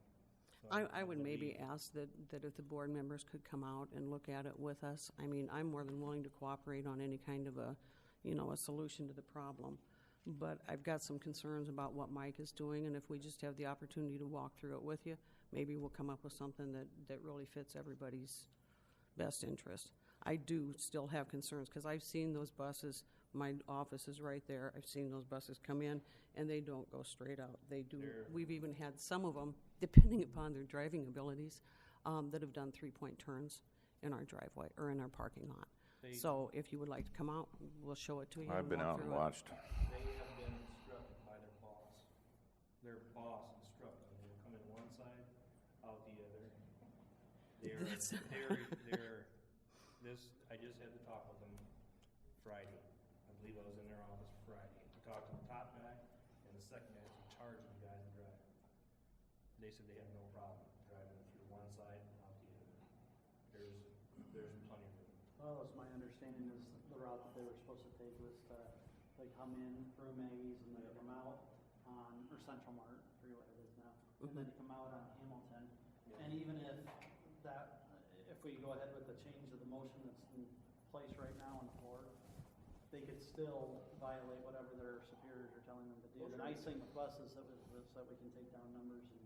So I would maybe ask that if the board members could come out and look at it with us. I mean, I'm more than willing to cooperate on any kind of a solution to the problem. But I've got some concerns about what Mike is doing, and if we just have the opportunity to walk through it with you, maybe we'll come up with something that really fits everybody's best interest. I do still have concerns, because I've seen those buses, my office is right there, I've seen those buses come in, and they don't go straight out. They do. We've even had some of them, depending upon their driving abilities, that have done 3-point turns in our driveway, or in our parking lot. So if you would like to come out, we'll show it to you. I've been out and watched. They have been instructed by their boss. Their boss instructed them to come in one side, out the other. I just had to talk with them Friday. I believe I was in their office Friday. I talked to the top guy and the second guy in charge of the guys that drive. They said they have no problem driving through one side and out the other. There's plenty of room. Well, as my understanding is the route that they were supposed to take was to, they come in through Maggie's and they come out on, or Central Mart, I forget what it is now, and then come out on Hamilton. And even if we go ahead with the change of the motion that's in place right now on the floor, they could still violate whatever their superiors are telling them to do. The nice thing with buses is that we can take down numbers and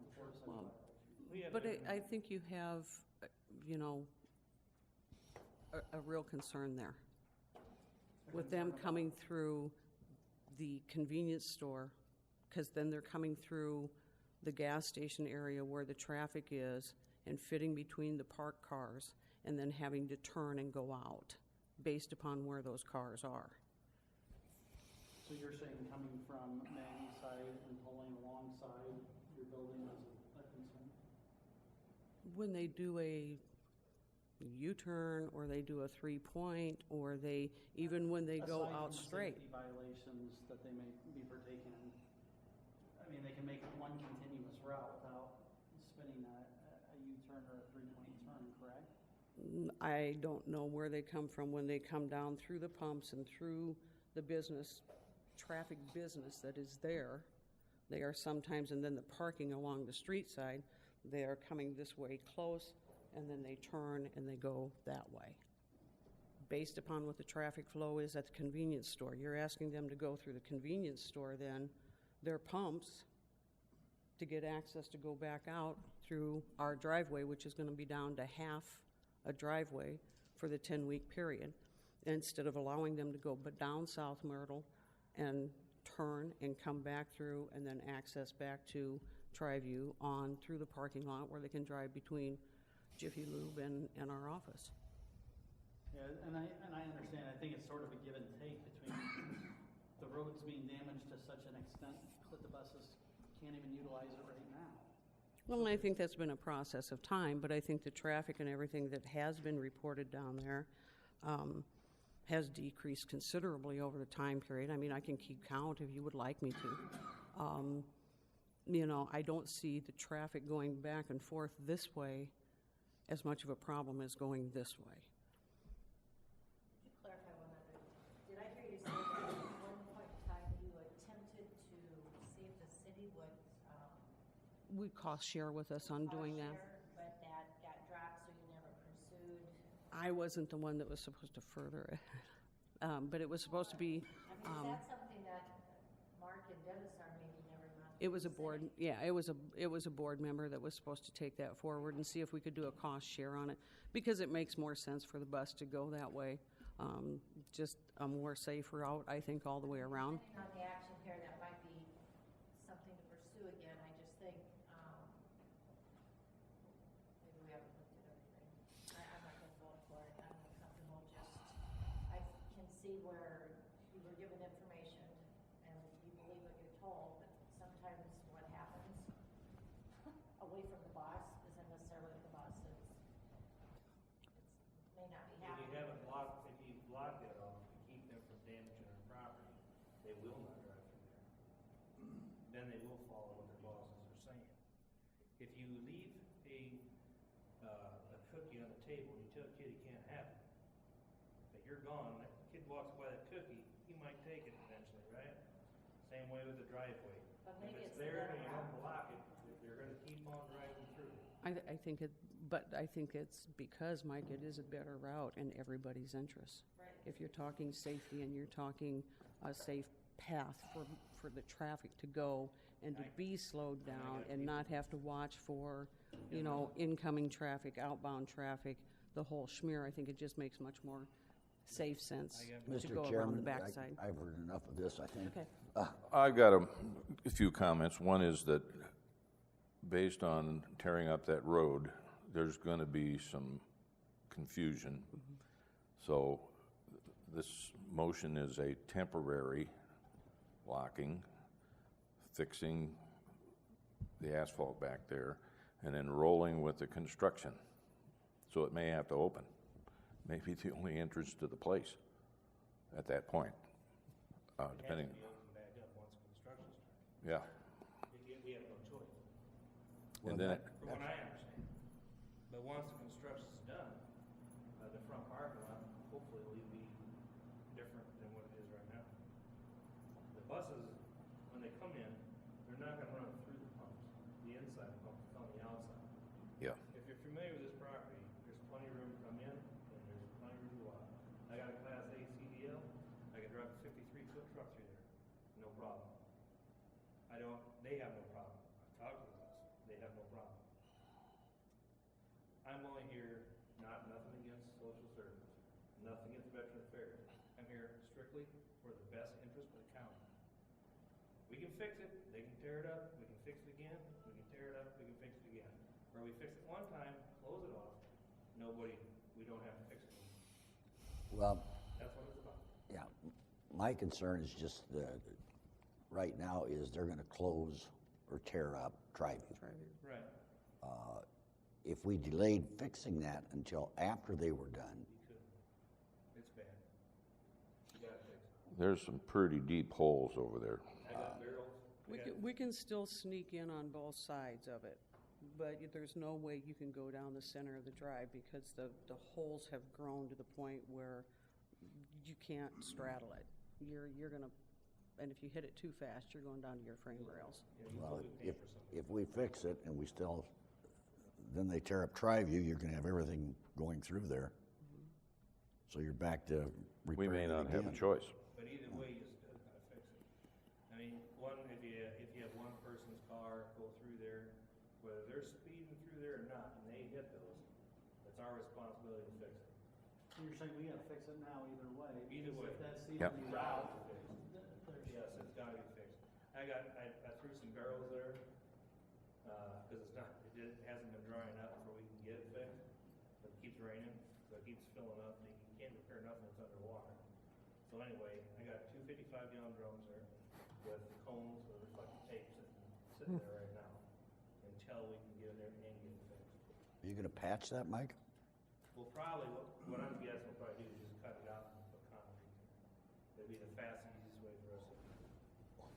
enforce such violations. But I think you have, a real concern there with them coming through the convenience store, because then they're coming through the gas station area where the traffic is and fitting between the parked cars, and then having to turn and go out based upon where those cars are. So you're saying coming from Maggie side and pulling alongside your building is a concern? When they do a U-turn, or they do a 3-point, or they, even when they go Aside out from the straight. safety violations that they may be partaking in, I mean, they can make one continuous route without spinning a U-turn or a 3-point turn, correct? I don't know where they come from when they come down through the pumps and through the business, traffic business that is there. They are sometimes, and then the parking along the street side, they are coming this way close, and then they turn and they go that way. Based upon what the traffic flow is at the convenience store, you're asking them to go through the convenience store, then their pumps to get access to go back out through our driveway, which is going to be down to half a driveway for the 10-week period, instead of allowing them to go down South Myrtle and turn and come back through and then access back to Triview on through the parking lot where they can drive between Jiffy Lube and our office. Yeah, and I understand. I think it's sort of a give and take between the roads being damaged to such an extent that the buses can't even utilize it right now. Well, I think that's been a process of time, but I think the traffic and everything that has been reported down there has decreased considerably over the time period. I mean, I can keep count if you would like me to. You know, I don't see the traffic going back and forth this way as much of a problem as going this way. To clarify one other, did I hear you say that at one point in time you attempted to see if the city would We cost share with us on doing that. but that got dropped, so you never pursued? I wasn't the one that was supposed to further it, but it was supposed to be. I mean, is that something that Mark and Dennis are maybe never not? It was a board, yeah, it was a board member that was supposed to take that forward and see if we could do a cost share on it, because it makes more sense for the bus to go that way. Just a more safe route, I think, all the way around. Depending on the action here, that might be something to pursue again. I just think, maybe we haven't looked at everything. I'm not gonna vote for it. I'm comfortable I can see where you were given information and you believe what you're told, but sometimes what happens away from the boss isn't necessarily what the boss is. It may not be happening. If you haven't blocked, if you block that off to keep them from damaging our property, they will not drive through there. Then they will follow what their bosses are saying. If you leave a cookie on the table and you tell a kid he can't have it, but you're gone, that kid walks by that cookie, he might take it eventually, right? Same way with the driveway. But If maybe it's it's there the and you other don't block it, they're gonna keep on driving through. I think it's because, Mike, it is a better route in everybody's interest. Right. If you're talking safety and you're talking a safe path for the traffic to go and to be slowed down and not have to watch for, you know, incoming traffic, outbound traffic, the whole schmear, I think it just makes much more safe sense to go Mr. around the Chairman, backside. I've heard enough of this, I think. Okay. I've got a few comments. One is that based on tearing up that road, there's going to be some confusion. So this motion is a temporary blocking, fixing the asphalt back there, and then rolling with the construction. So it may have to open. Maybe the only entrance to the place at that point, depending. It has to be opened back up once construction's done. Yeah. We have no choice. And then, From what I understand. But once the construction's done, the front parking lot hopefully will be different than what it is right now. The buses, when they come in, they're not gonna run through the pumps, the inside pumps, it's on the outside. yeah. If you're familiar with this property, there's plenty of room to come in, and there's plenty of room to go out. I got a Class A CDL, I can drive a 53-foot truck through there, no problem. They have no problem. I've talked to them, they have no problem. I'm only here, nothing against social services, nothing against Veteran Affairs. I'm here strictly for the best interest of the county. We can fix it, they can tear it up, we can fix it again, we can tear it up, we can fix it again. Or we fix it one time, close it off, we don't have to fix it. Well, That's what it's about. yeah, my concern is just right now is they're gonna close or tear up Triview. Right. If we delayed fixing that until after they were done, It's bad. You gotta fix it. There's some pretty deep holes over there. I got barrels. We can still sneak in on both sides of it, but there's no way you can go down the center of the drive because the holes have grown to the point where you can't straddle it. You're gonna, and if you hit it too fast, you're going down to your frame rails. well, if we fix it and we still, then they tear up Triview, you're gonna have everything going through there. So you're back to We repairing may it not have a again. choice. But either way, you still gotta fix it. I mean, if you have one person's car go through there, whether they're speeding through there or not, and they hit those, it's our responsibility to fix it. So you're saying we gotta fix it now either way? Either because way. If that's the Yep. only route, there's, Yes, it's gotta be fixed. I threw some barrels there, cause it hasn't been drying up before we can get it fixed. But it keeps raining, so it keeps filling up, and you can't repair nothing that's underwater. So anyway, I got two 55-gallon drums there with cones or reflective tape sitting there right now until we can get in there and get it fixed. Are you gonna patch that, Mike? Well, probably, what I'm guessing we'll probably do is just cut it out and put concrete. That'd be the fastest, easiest way for us to do it.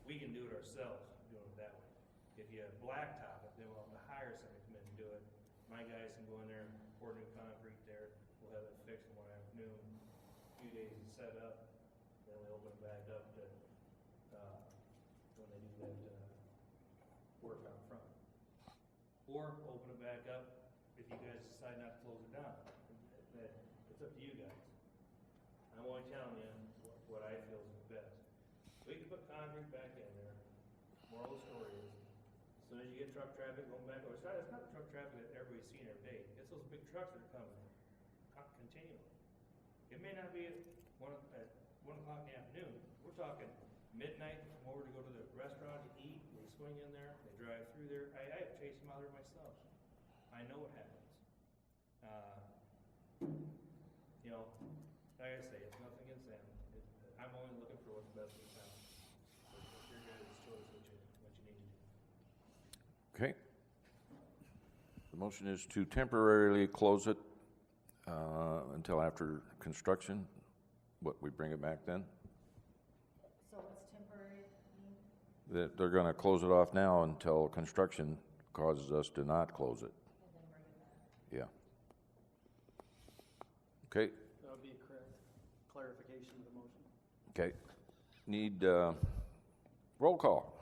We can do it ourselves, doing it that way. If you blacktop it, then we'll have to hire somebody to come in and do it. My guys can go in there and pour new concrete there. We'll have it fixed in one afternoon. A few days to set up, then we open it back up to, when they do that, work out front. Or open it back up if you guys decide not to close it down. It's up to you guys. I'm only telling you what I feel is best. We can put concrete back in there. Moral of the story is, as soon as you get truck traffic going back over, it's not the truck traffic that everybody's seeing every day. It's those big trucks that are coming continually. It may not be at 1 o'clock in the afternoon. We're talking midnight, come over to go to the restaurant to eat. They swing in there, they drive through there. I have chased them out there myself. I know what happens. You know, like I say, it's nothing against them. I'm only looking for what's best for the town. It's your guys' choice what you need to do. Okay. The motion is to temporarily close it until after construction. What, we bring it back then? So what's temporary mean? That they're gonna close it off now until construction causes us to not close it. And then bring it back? Yeah. Okay, that would be a correct clarification of the motion. okay. Need roll call.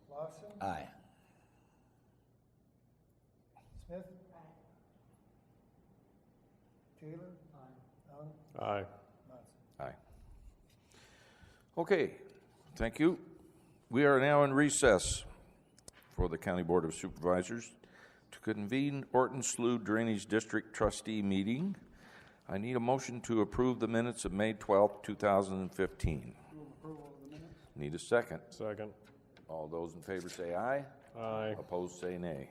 Lawson, Aye. Smith, Right. Taylor, Young, Aye. Munson. Aye. Okay, thank you. We are now in recess for the County Board of Supervisors to convene Orton Slough Drainage District Trustee Meeting. I need a motion to approve the minutes of May 12th, 2015. Move approval of the minutes? Need a second. Second. All those in favor say aye. Aye. Opposed say nay.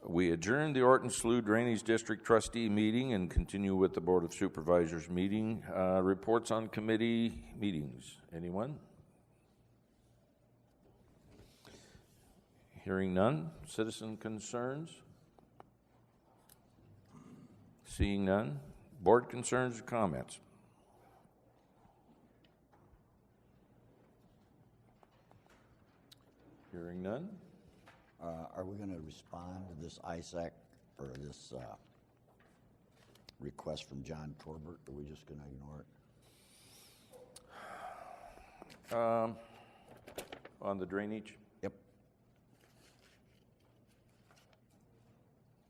We adjourn the Orton Slough Drainage District Trustee Meeting and continue with the Board of Supervisors meeting. Reports on committee meetings. Anyone? Hearing none. Citizen concerns? Seeing none. Board concerns or comments? Hearing none. Are we gonna respond to this ISAC or this request from John Torbert? Or are we just gonna ignore it? On the drainage? Yep.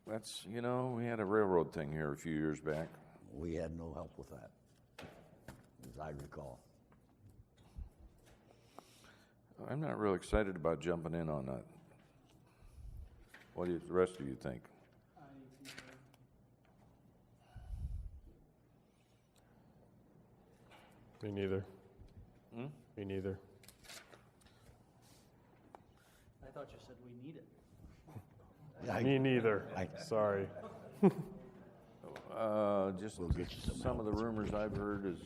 That's, you know, we had a railroad thing here a few years back. We had no help with that, as I recall. I'm not real excited about jumping in on that. What do the rest of you think? I concur. Me neither. Hmm? Me neither. I thought you said we need it. Me neither. Sorry. Just We'll get you some of the rumors I've heard is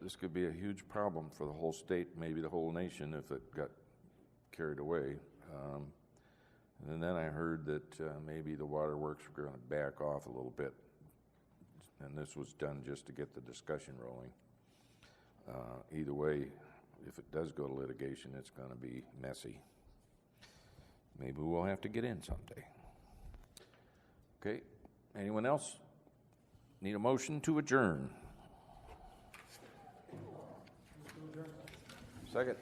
this could be a huge problem for the whole state, maybe the whole nation, if it got carried away. And then I heard that maybe the waterworks were going to back off a little bit, and this was done just to get the discussion rolling. Either way, if it does go to litigation, it's going to be messy. Maybe we'll have to get in someday. Okay, anyone else? Need a motion to adjourn. Second.